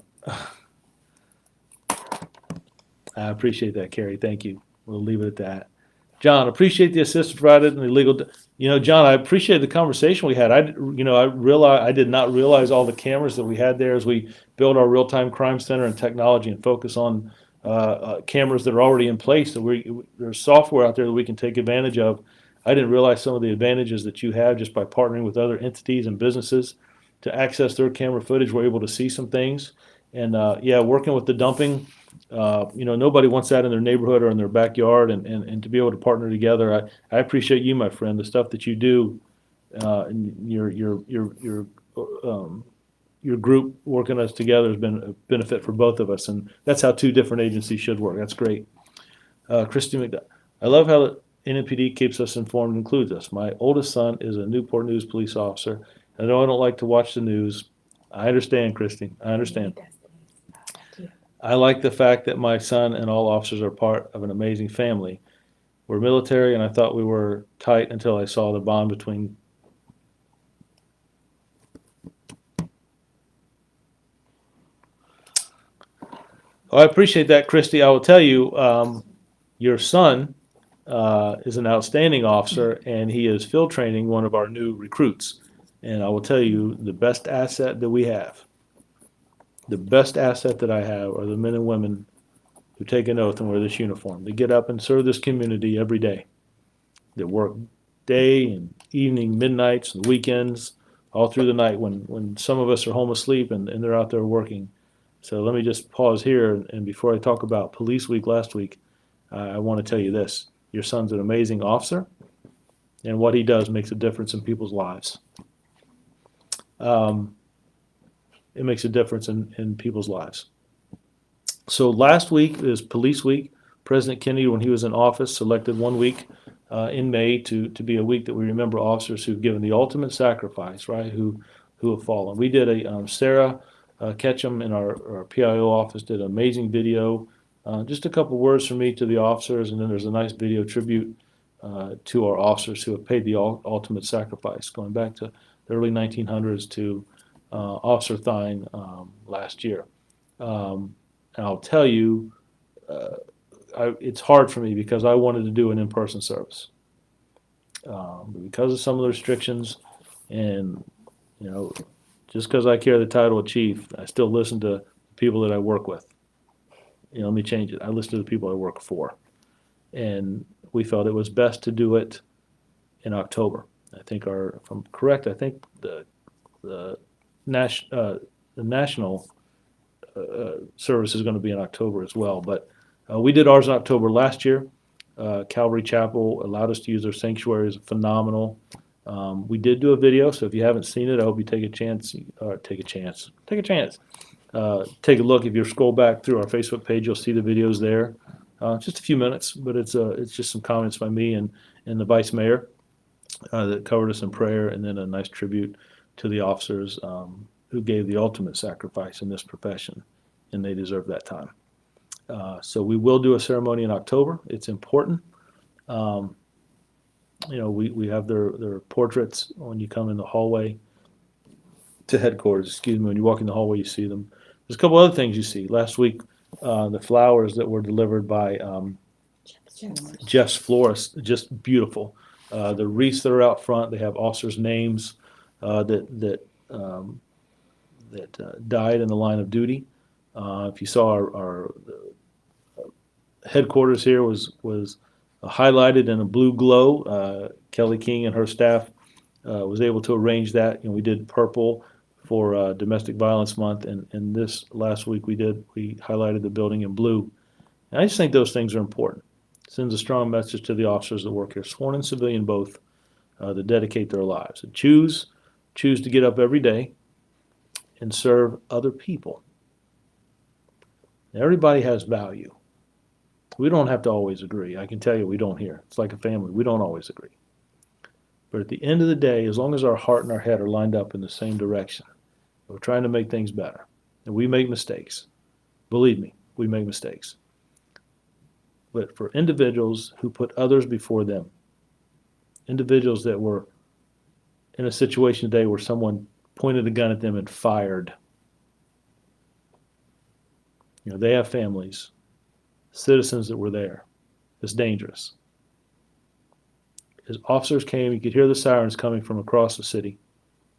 appreciate that, Carrie. Thank you. We'll leave it at that. John, appreciate the assistance provided and the legal. John, I appreciate the conversation we had. I did not realize all the cameras that we had there as we build our real-time crime center and technology and focus on cameras that are already in place. That there's software out there that we can take advantage of. I didn't realize some of the advantages that you have just by partnering with other entities and businesses to access their camera footage. We're able to see some things, and working with the dumping. Nobody wants that in their neighborhood or in their backyard, and to be able to partner together, I appreciate you, my friend. The stuff that you do, and your group working us together has been a benefit for both of us, and that's how two different agencies should work. That's great. Christy McDowell, I love how the NMPD keeps us informed and includes us. My oldest son is a Newport News police officer. I know I don't like to watch the news. I understand, Christy. I understand. I like the fact that my son and all officers are part of an amazing family. We're military, and I thought we were tight until I saw the bond between. Oh, I appreciate that, Christy. I will tell you, your son is an outstanding officer, and he is field training one of our new recruits. And I will tell you, the best asset that we have, the best asset that I have are the men and women who take an oath and wear this uniform. They get up and serve this community every day. They work day and evening, midnights and weekends, all through the night when some of us are home asleep and they're out there working. So let me just pause here, and before I talk about Police Week last week, I want to tell you this. Your son's an amazing officer, and what he does makes a difference in people's lives. It makes a difference in people's lives. So last week is Police Week. President Kennedy, when he was in office, selected 1 week in May to be a week that we remember officers who've given the ultimate sacrifice, right, who have fallen. We did Sarah Ketchum in our PIO office did an amazing video. Just a couple words from me to the officers, and then there's a nice video tribute to our officers who have paid the ultimate sacrifice, going back to the early 1900s to Officer Thine last year. And I'll tell you, it's hard for me because I wanted to do an in-person service. But because of some of the restrictions, and just because I carry the title of chief, I still listen to people that I work with. Let me change it. I listen to the people I work for. And we felt it was best to do it in October. I think if I'm correct, I think the national service is going to be in October as well. But we did ours in October last year. Calvary Chapel allowed us to use their sanctuary. It's phenomenal. We did do a video, so if you haven't seen it, I hope you take a chance. Take a look. If you scroll back through our Facebook page, you'll see the videos there. Just a few minutes, but it's just some comments by me and the vice mayor that covered us in prayer, and then a nice tribute to the officers who gave the ultimate sacrifice in this profession, and they deserve that time. So we will do a ceremony in October. It's important. We have their portraits when you come in the hallway to headquarters. Excuse me. When you walk in the hallway, you see them. There's a couple other things you see. Last week, the flowers that were delivered by Jeff's florist, just beautiful. The wreaths that are out front, they have officers' names that died in the line of duty. If you saw our headquarters here was highlighted in a blue glow. Kelly King and her staff was able to arrange that. We did purple for Domestic Violence Month, and this last week we highlighted the building in blue. And I just think those things are important. Sends a strong message to the officers that work here, sworn and civilian both, that dedicate their lives and choose to get up every day and serve other people. Everybody has value. We don't have to always agree. I can tell you we don't here. It's like a family. We don't always agree. But at the end of the day, as long as our heart and our head are lined up in the same direction, we're trying to make things better. And we make mistakes. Believe me, we make mistakes. But for individuals who put others before them, individuals that were in a situation today where someone pointed a gun at them and fired, they have families, citizens that were there. It's dangerous. As officers came, you could hear the sirens coming from across the city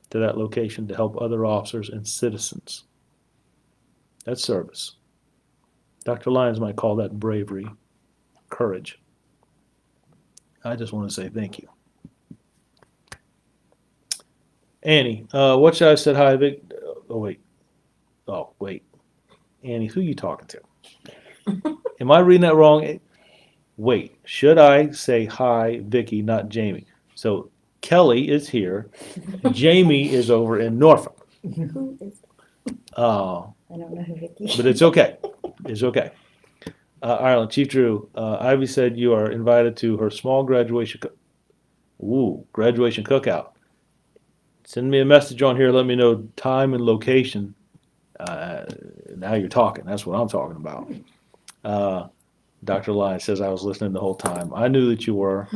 to that location to help other officers and citizens. That's service. Dr. Lyons might call that bravery, courage. I just want to say thank you. Annie, what should I have said hi, Vic? Oh, wait. Annie, who are you talking to? Am I reading that wrong? Wait, should I say hi, Vicky, not Jamie? So Kelly is here. Jamie is over in Norfolk. Who is? Oh, I don't know who Vicky. but it's okay. It's okay. Ireland, Chief Drew, Ivy said you are invited to her small graduation cookout. Send me a message on here. Let me know time and location. Now you're talking. That's what I'm talking about. Dr. Lyons says I was listening the whole time. I knew that you were.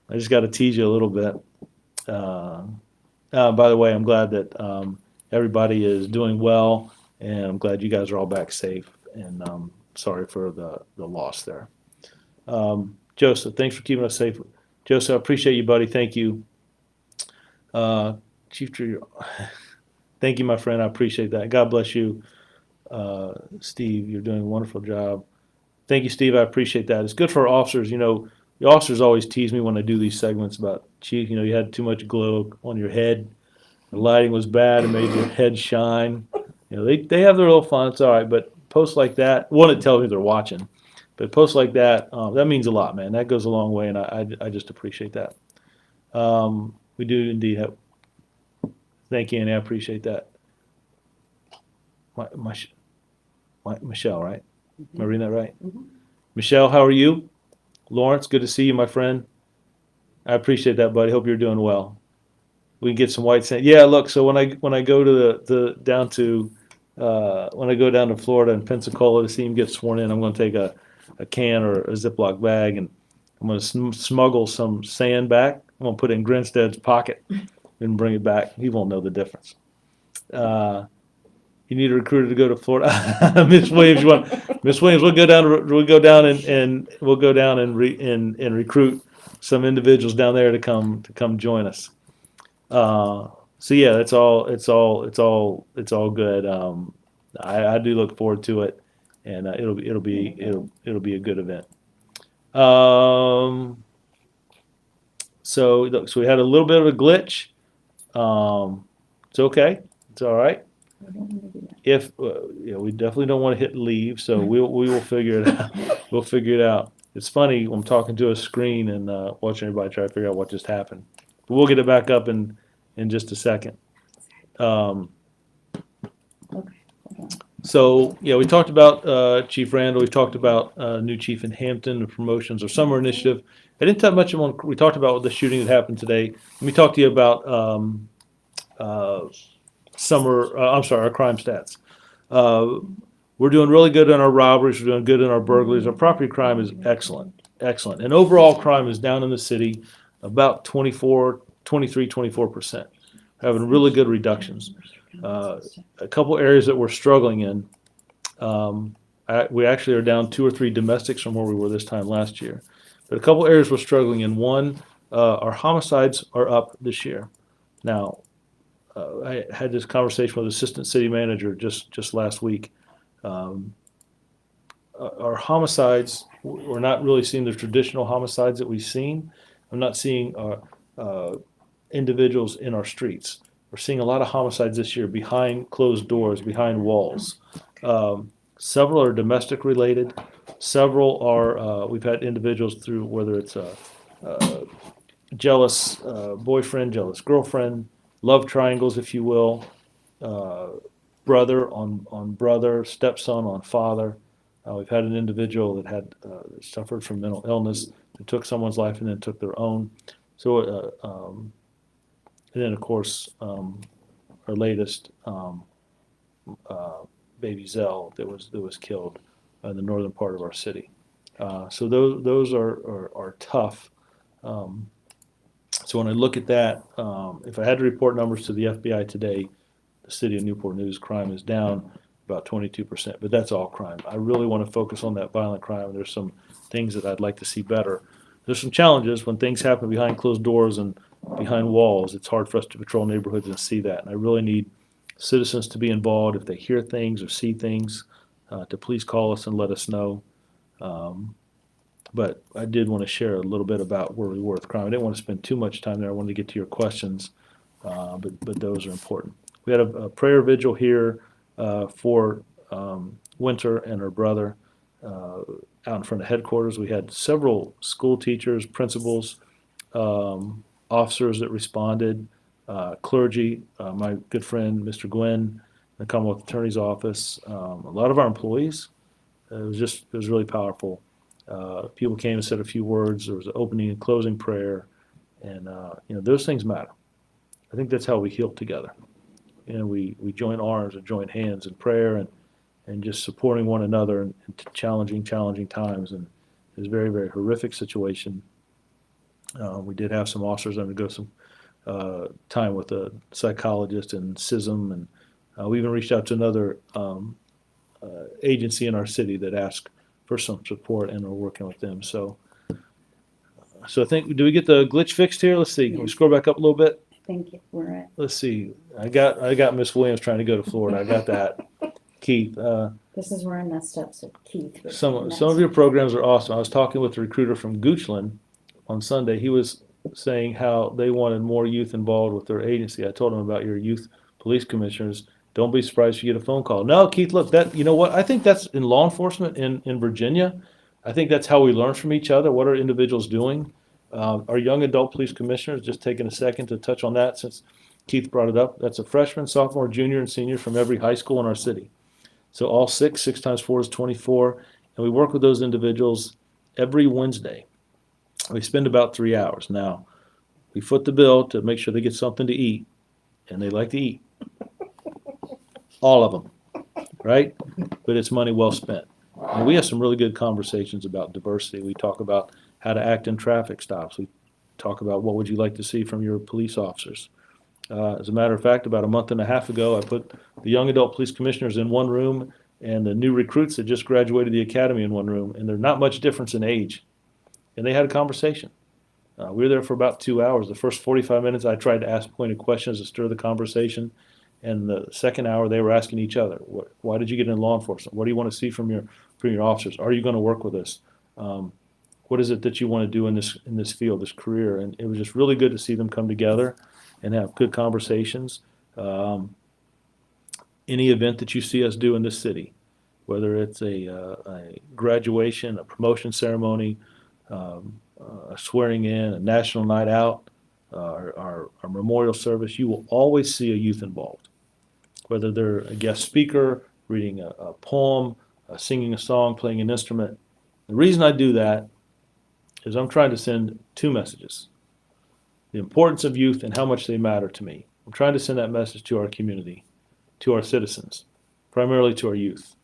I just got to tease you a little bit. By the way, I'm glad that everybody is doing well, and I'm glad you guys are all back safe. And sorry for the loss there. Joseph, thanks for keeping us safe. Joseph, I appreciate you, buddy. Thank you. Chief Drew, thank you, my friend. I appreciate that. God bless you. Steve, you're doing a wonderful job. Thank you, Steve. I appreciate that. It's good for our officers. The officers always tease me when I do these segments about, Chief, you had too much glow on your head. The lighting was bad. It made your head shine. They have their little fun. It's all right. But posts like that, one, it tells me they're watching. But posts like that, that means a lot, man. That goes a long way, and I just appreciate that. We do indeed have. Thank you, Annie. I appreciate that. Michelle, right? Am I reading that right? Mhm. Michelle, how are you? Lawrence, good to see you, my friend. I appreciate that, buddy. Hope you're doing well. We can get some white sand. Yeah, look. So when I go to down to Florida and Pensacola to see him get sworn in, I'm going to take a can or a Ziploc bag and I'm going to smuggle some sand back. I'm going to put it in Grinstead's pocket and bring it back. He won't know the difference. You need a recruiter to go to Florida. Miss Williams, we'll go down and recruit some individuals down there to come join us. So yeah, it's all good. I do look forward to it, and it'll be a good event. So we had a little bit of a glitch. It's okay. It's all right. I don't want to do that. If we definitely don't want to hit leave, so we will figure it out. We'll figure it out. It's funny, I'm talking to a screen and watching everybody try to figure out what just happened. But we'll get it back up in just a second. Okay, hold on. So yeah, we talked about Chief Randall. We talked about new chief in Hampton, the promotions or summer initiative. I didn't touch much on. We talked about the shooting that happened today. Let me talk to you about our crime stats. we're doing really good in our robberies. We're doing good in our burglaries. Our property crime is excellent, excellent. And overall crime is down in the city about 24%. Having really good reductions. A couple areas that we're struggling in. We actually are down 2 or 3 domestics from where we were this time last year. But a couple areas we're struggling in. One, our homicides are up this year. Now, I had this conversation with Assistant City Manager just last week. Our homicides, we're not really seeing the traditional homicides that we've seen. I'm not seeing individuals in our streets. We're seeing a lot of homicides this year behind closed doors, behind walls. Several are domestic related. Several are, we've had individuals through, whether it's a jealous boyfriend, jealous girlfriend, love triangles, if you will, brother on brother, stepson on father. We've had an individual that had suffered from mental illness, that took someone's life and then took their own. So, and then of course, our latest baby Zell that was killed in the northern part of our city. So those are tough. So when I look at that, if I had to report numbers to the FBI today, the city of Newport News crime is down about 22%, but that's all crime. I really want to focus on that violent crime. There's some things that I'd like to see better. There's some challenges when things happen behind closed doors and behind walls. It's hard for us to patrol neighborhoods and see that. And I really need citizens to be involved. If they hear things or see things, to please call us and let us know. But I did want to share a little bit about where we were with crime. I didn't want to spend too much time there. I wanted to get to your questions, but those are important. We had a prayer vigil here for Winter and her brother out in front of headquarters. We had several school teachers, principals, officers that responded, clergy, my good friend, Mr. Gwynn, the Commonwealth Attorney's Office, a lot of our employees. It was really powerful. People came and said a few words. There was an opening and closing prayer, and those things matter. I think that's how we heal together. We join arms and join hands in prayer and just supporting one another in challenging times. And it was a very, very horrific situation. We did have some officers undergo some time with a psychologist and CISM, and we even reached out to another agency in our city that asked for some support, and we're working with them. So I think, do we get the glitch fixed here? Let's see. Can we scroll back up a little bit? Thank you. We're at, Let's see. I got Miss Williams trying to go to Florida. I got that. Keith, this is where I messed up, so Keith. some of your programs are awesome. I was talking with a recruiter from Goochland on Sunday. He was saying how they wanted more youth involved with their agency. I told him about your youth police commissioners. Don't be surprised if you get a phone call. No, Keith, look, you know what? I think that's in law enforcement in Virginia. I think that's how we learn from each other. What are individuals doing? Our young adult police commissioners, just taking a second to touch on that since Keith brought it up. That's a freshman, sophomore, junior, and senior from every high school in our city. So all six times 4 is 24. And we work with those individuals every Wednesday. We spend about 3 hours. Now, we foot the bill to make sure they get something to eat, and they like to eat. All of them, right? But it's money well spent. And we have some really good conversations about diversity. We talk about how to act in traffic stops. We talk about what would you like to see from your police officers. As a matter of fact, about a month and a half ago, I put the young adult police commissioners in one room and the new recruits that just graduated the academy in one room, and there's not much difference in age. And they had a conversation. We were there for about 2 hours. The first 45 minutes, I tried to ask pointed questions to stir the conversation. And the second hour, they were asking each other, why did you get into law enforcement? What do you want to see from your officers? Are you going to work with us? What is it that you want to do in this field, this career? And it was just really good to see them come together and have good conversations. Any event that you see us do in this city, whether it's a graduation, a promotion ceremony, a swearing in, a national night out, our memorial service, you will always see a youth involved. Whether they're a guest speaker, reading a poem, singing a song, playing an instrument. The reason I do that is I'm trying to send 2 messages. The importance of youth and how much they matter to me. I'm trying to send that message to our community, to our citizens, primarily to our youth.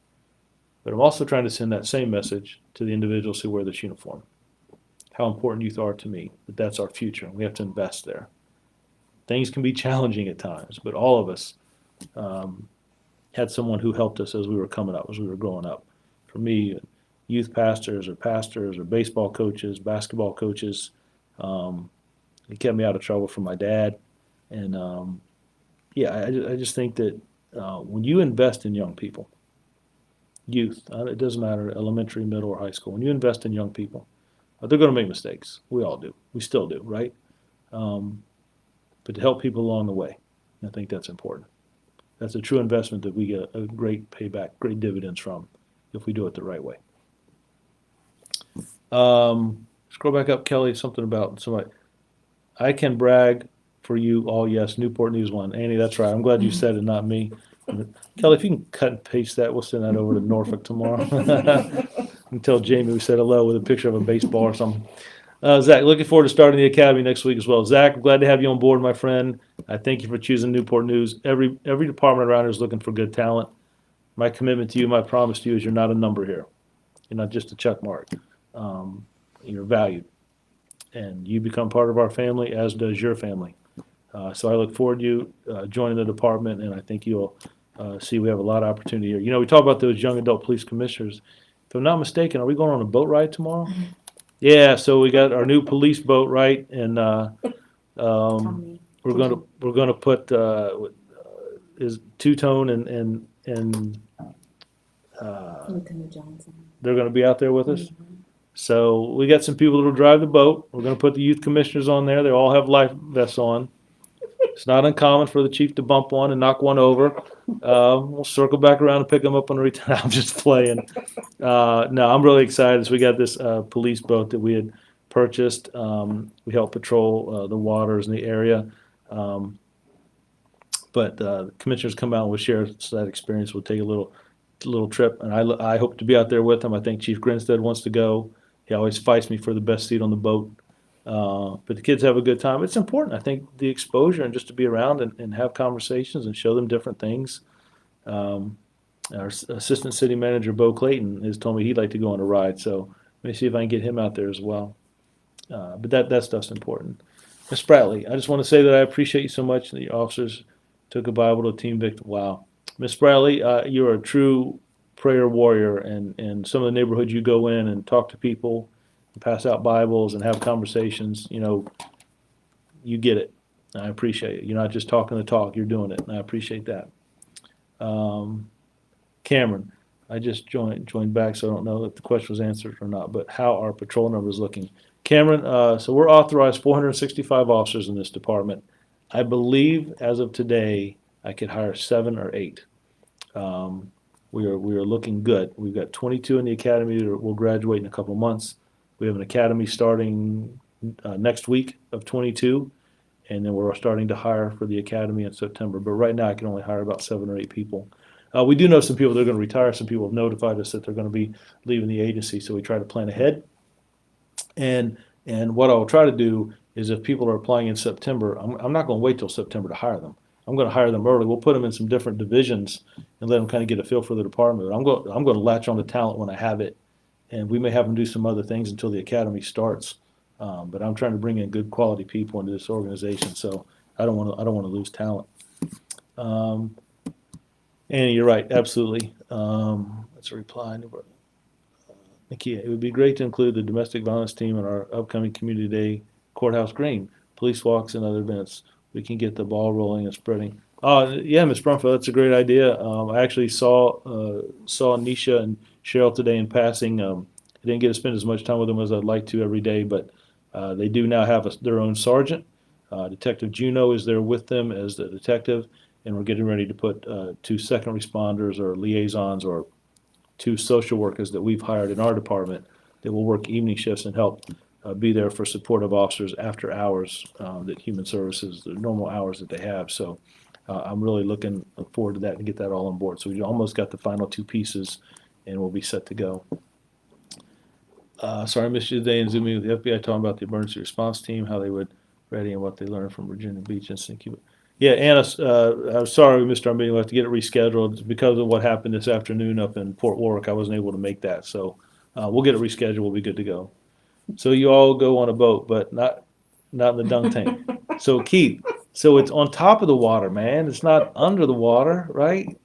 But I'm also trying to send that same message to the individuals who wear this uniform. How important youth are to me, that that's our future. We have to invest there. Things can be challenging at times, but all of us had someone who helped us as we were coming up, as we were growing up. For me, youth pastors or baseball coaches, basketball coaches, it kept me out of trouble from my dad. And I just think that when you invest in young people, youth, it doesn't matter, elementary, middle, or high school, when you invest in young people, they're going to make mistakes. We all do. We still do, right? But to help people along the way, I think that's important. That's a true investment that we get a great payback, great dividends from if we do it the right way. Scroll back up, Kelly, something about somebody. I can brag for you all, yes, Newport News one. Annie, that's right. I'm glad you said it, not me. Kelly, if you can cut and paste that, we'll send that over to Norfolk tomorrow. And tell Jamie we said hello with a picture of a baseball or something. Zach, looking forward to starting the academy next week as well. Zach, I'm glad to have you on board, my friend. I thank you for choosing Newport News. Every department around here is looking for good talent. My commitment to you, my promise to you is you're not a number here. You're not just a check mark. You're valued. And you become part of our family, as does your family. So I look forward to you joining the department, and I think you'll see we have a lot of opportunity here. You know, we talk about those young adult police commissioners. If I'm not mistaken, are we going on a boat ride tomorrow? Yeah, so we got our new police boat, right? And Tommy. we're gonna put is Two-Tone and Lieutenant Johnson. they're gonna be out there with us. Mhm. So we got some people that'll drive the boat. We're gonna put the youth commissioners on there. They all have life vests on. It's not uncommon for the chief to bump one and knock one over. We'll circle back around and pick them up on the return. I'm just playing. No, I'm really excited. So we got this police boat that we had purchased. We help patrol the waters in the area. But the commissioners come out and we'll share that experience. We'll take a little trip, and I hope to be out there with them. I think Chief Grinstead wants to go. He always fights me for the best seat on the boat. But the kids have a good time. It's important. I think the exposure and just to be around and have conversations and show them different things. Our assistant city manager, Bo Clayton, has told me he'd like to go on a ride. So let me see if I can get him out there as well. But that stuff's important. Ms. Spratley, I just want to say that I appreciate you so much. The officers took a Bible to a team victim. Wow. Ms. Spratley, you're a true prayer warrior. And some of the neighborhoods you go in and talk to people, pass out Bibles and have conversations, you know, you get it. I appreciate it. You're not just talking the talk, you're doing it. And I appreciate that. Cameron, I just joined back, so I don't know if the question was answered or not, but how are patrol numbers looking? Cameron, so we're authorized 465 officers in this department. I believe as of today, I could hire 7 or 8. We are looking good. We've got 22 in the academy that will graduate in a couple months. We have an academy starting next week of 22, and then we're starting to hire for the academy in September. But right now, I can only hire about 7 or 8 people. We do know some people that are going to retire. Some people have notified us that they're going to be leaving the agency, so we try to plan ahead. And what I'll try to do is if people are applying in September, I'm not going to wait till September to hire them. I'm going to hire them early. We'll put them in some different divisions and let them kind of get a feel for the department. But I'm going to latch on to talent when I have it. And we may have them do some other things until the academy starts. But I'm trying to bring in good quality people into this organization, so I don't want to lose talent. Annie, you're right, absolutely. That's a reply. Nakia, it would be great to include the domestic violence team in our upcoming Community Day Courthouse Green, police walks, and other events. We can get the ball rolling and spreading. Yeah, Ms. Brumfield, that's a great idea. I actually saw Nisha and Cheryl today in passing. I didn't get to spend as much time with them as I'd like to every day, but they do now have their own sergeant. Detective Juno is there with them as the detective, and we're getting ready to put 2 second responders or liaisons or 2 social workers that we've hired in our department that will work evening shifts and help be there for supportive officers after hours that Human Services, the normal hours that they have. So I'm really looking forward to that and get that all on board. So we almost got the final 2 pieces, and we'll be set to go. Sorry, I missed you today in Zooming with the FBI talking about the emergency response team, how they would ready and what they learned from Virginia Beach incident. Yeah, Anna, I'm sorry we missed our meeting. We'll have to get it rescheduled. It's because of what happened this afternoon up in Fort Warwick. I wasn't able to make that, so we'll get it rescheduled. We'll be good to go. So you all go on a boat, but not in the dunk tank. So Keith, so it's on top of the water, man. It's not under the water, right?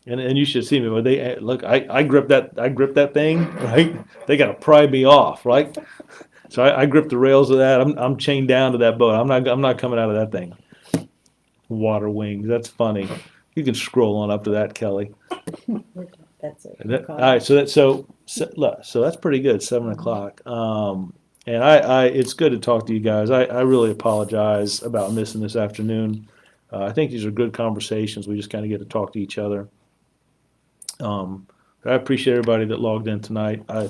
And you should see me. But they look, I grip that thing, right? They got to pry me off, right? So I grip the rails of that. I'm chained down to that boat. I'm not coming out of that thing. Water wings. That's funny. You can scroll on up to that, Kelly. That's it. All right. So that's pretty good. 7 o'clock. And I it's good to talk to you guys. I really apologize about missing this afternoon. I think these are good conversations. We just kind of get to talk to each other. I appreciate everybody that logged in tonight. I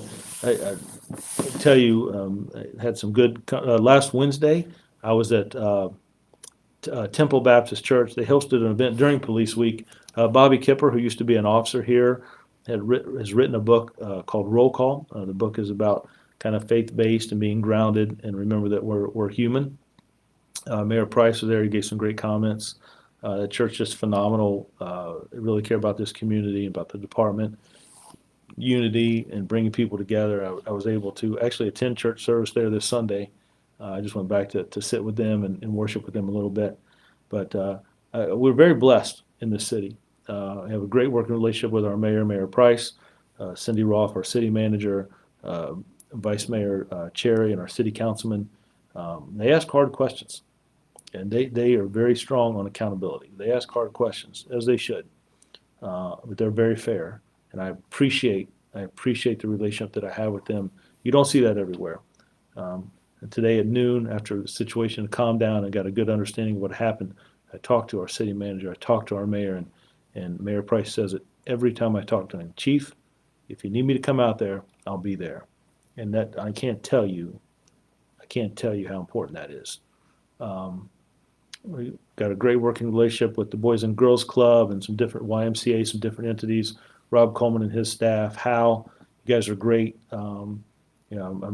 tell you, I had some good. Last Wednesday, I was at Temple Baptist Church. They hosted an event during Police Week. Bobby Kipper, who used to be an officer here, has written a book called Roll Call. The book is about kind of faith-based and being grounded and remember that we're human. Mayor Price was there. He gave some great comments. The church is phenomenal. They really care about this community, about the department, unity, and bringing people together. I was able to actually attend church service there this Sunday. I just went back to sit with them and worship with them a little bit. But we're very blessed in this city. I have a great working relationship with our mayor, Mayor Price, Cindy Roth, our city manager, Vice Mayor Cherry, and our city councilman. They ask hard questions, and they are very strong on accountability. They ask hard questions, as they should, but they're very fair, and I appreciate the relationship that I have with them. You don't see that everywhere. And today at noon, after the situation calmed down and got a good understanding of what happened, I talked to our city manager, I talked to our mayor, and Mayor Price says it every time I talk to him. Chief, if you need me to come out there, I'll be there. And that I can't tell you how important that is. We got a great working relationship with the Boys and Girls Club and some different YMCA, some different entities. Rob Coleman and his staff, Hal, you guys are great. I'm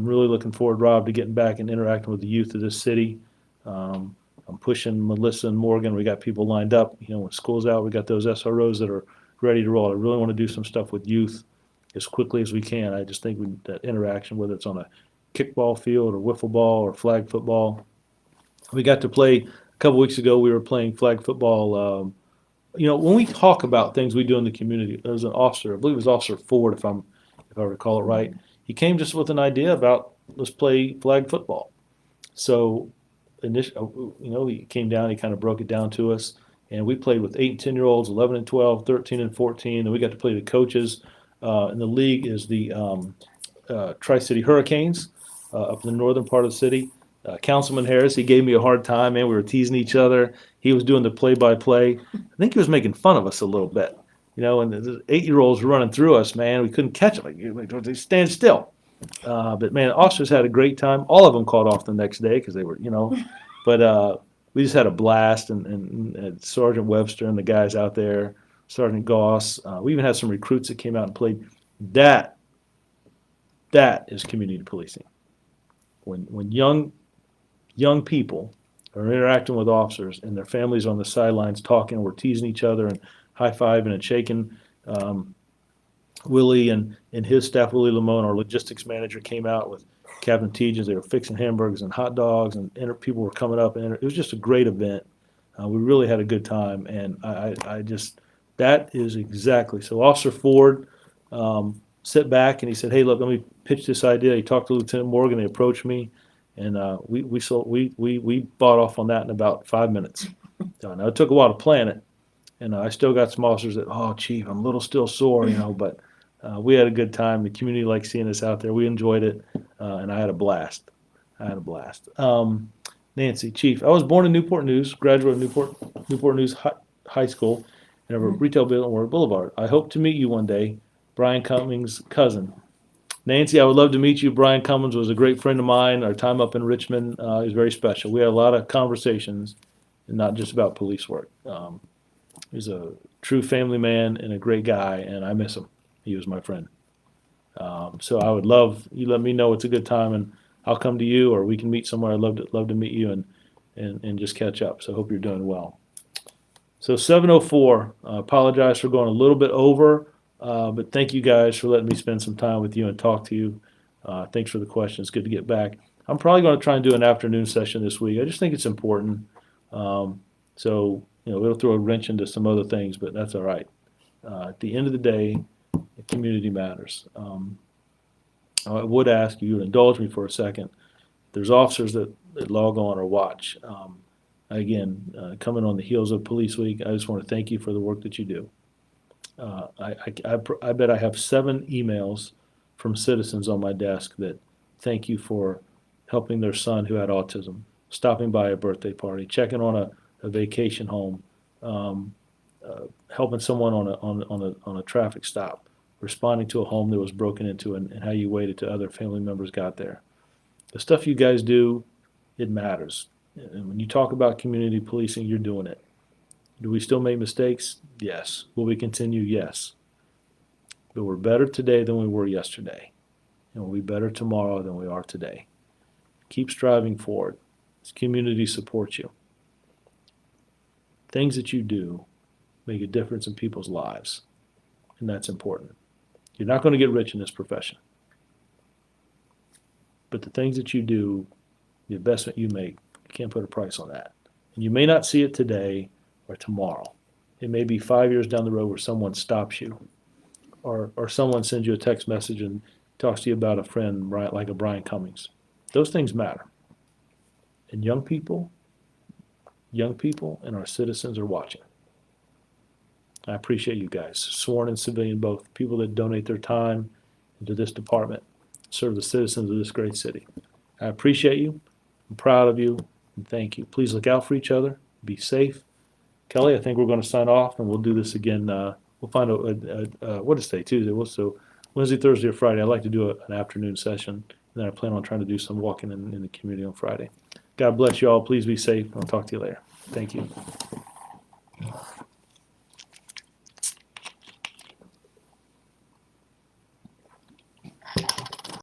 really looking forward, Rob, to getting back and interacting with the youth of this city. I'm pushing Melissa and Morgan. We got people lined up. When school's out, we got those SROs that are ready to roll. I really want to do some stuff with youth as quickly as we can. I just think that interaction, whether it's on a kickball field or wiffle ball or flag football. We got to play a couple weeks ago. We were playing flag football. When we talk about things we do in the community, there was an officer, I believe it was Officer Ford, if I recall it right. He came just with an idea about let's play flag football. So he came down, he kind of broke it down to us, and we played with 8 and 10-year-olds, 11 and 12, 13 and 14, and we got to play the coaches. And the league is the Tri-City Hurricanes up in the northern part of the city. Councilman Harris, he gave me a hard time, man. We were teasing each other. He was doing the play-by-play. I think he was making fun of us a little bit. And the 8-year-olds were running through us, man. We couldn't catch them. They stand still. But, man, officers had a great time. All of them called off the next day because they were, But we just had a blast. And Sergeant Webster and the guys out there, Sergeant Goss. We even had some recruits that came out and played. That is community policing. When young people are interacting with officers and their families on the sidelines talking, we're teasing each other and high-fiving and shaking. Willie and his staff, Willie Lamone, our logistics manager, came out with Captain Tejas. They were fixing hamburgers and hot dogs, and people were coming up. And it was just a great event. We really had a good time, and that is exactly. So Officer Ford sat back, and he said, hey, look, let me pitch this idea. He talked to Lieutenant Morgan. They approached me, and we bought off on that in about 5 minutes. Now, it took a while to plan it. And I still got some officers that, oh, Chief, I'm a little still sore, but we had a good time. The community liked seeing us out there. We enjoyed it, and I had a blast. Nancy, Chief, I was born in Newport News, graduated of Newport News High School, and have a retail business on Warwick Boulevard. I hope to meet you one day, Brian Cummings' cousin. Nancy, I would love to meet you. Brian Cummings was a great friend of mine. Our time up in Richmond is very special. We had a lot of conversations, and not just about police work. He's a true family man and a great guy, and I miss him. He was my friend. So I would love you let me know it's a good time, and I'll come to you, or we can meet somewhere. I'd love to meet you and just catch up. So I hope you're doing well. So 7:04. Apologize for going a little bit over, but thank you guys for letting me spend some time with you and talk to you. Thanks for the questions. Good to get back. I'm probably going to try and do an afternoon session this week. I just think it's important. So it'll throw a wrench into some other things, but that's all right. At the end of the day, the community matters. I would ask you to indulge me for a second. There's officers that log on or watch. Again, coming on the heels of Police Week, I just want to thank you for the work that you do. I bet I have 7 emails from citizens on my desk that thank you for helping their son who had autism, stopping by a birthday party, checking on a vacation home, helping someone on a traffic stop, responding to a home that was broken into, and how you waited till other family members got there. The stuff you guys do, it matters. And when you talk about community policing, you're doing it. Do we still make mistakes? Yes. Will we continue? Yes. But we're better today than we were yesterday. And we'll be better tomorrow than we are today. Keep striving forward. This community supports you. Things that you do make a difference in people's lives. And that's important. You're not going to get rich in this profession. But the things that you do, the investment you make, you can't put a price on that. And you may not see it today or tomorrow. It may be 5 years down the road where someone stops you, or someone sends you a text message and talks to you about a friend, like a Brian Cummings. Those things matter. And young people and our citizens are watching. I appreciate you guys, sworn and civilian both, people that donate their time into this department, serve the citizens of this great city. I appreciate you. I'm proud of you. And thank you. Please look out for each other. Be safe. Kelly, I think we're going to sign off, and we'll do this again. We'll find out what is today, Tuesday. So Wednesday, Thursday, or Friday. I'd like to do an afternoon session, and then I plan on trying to do some walking in the community on Friday. God bless you all. Please be safe. I'll talk to you later. Thank you.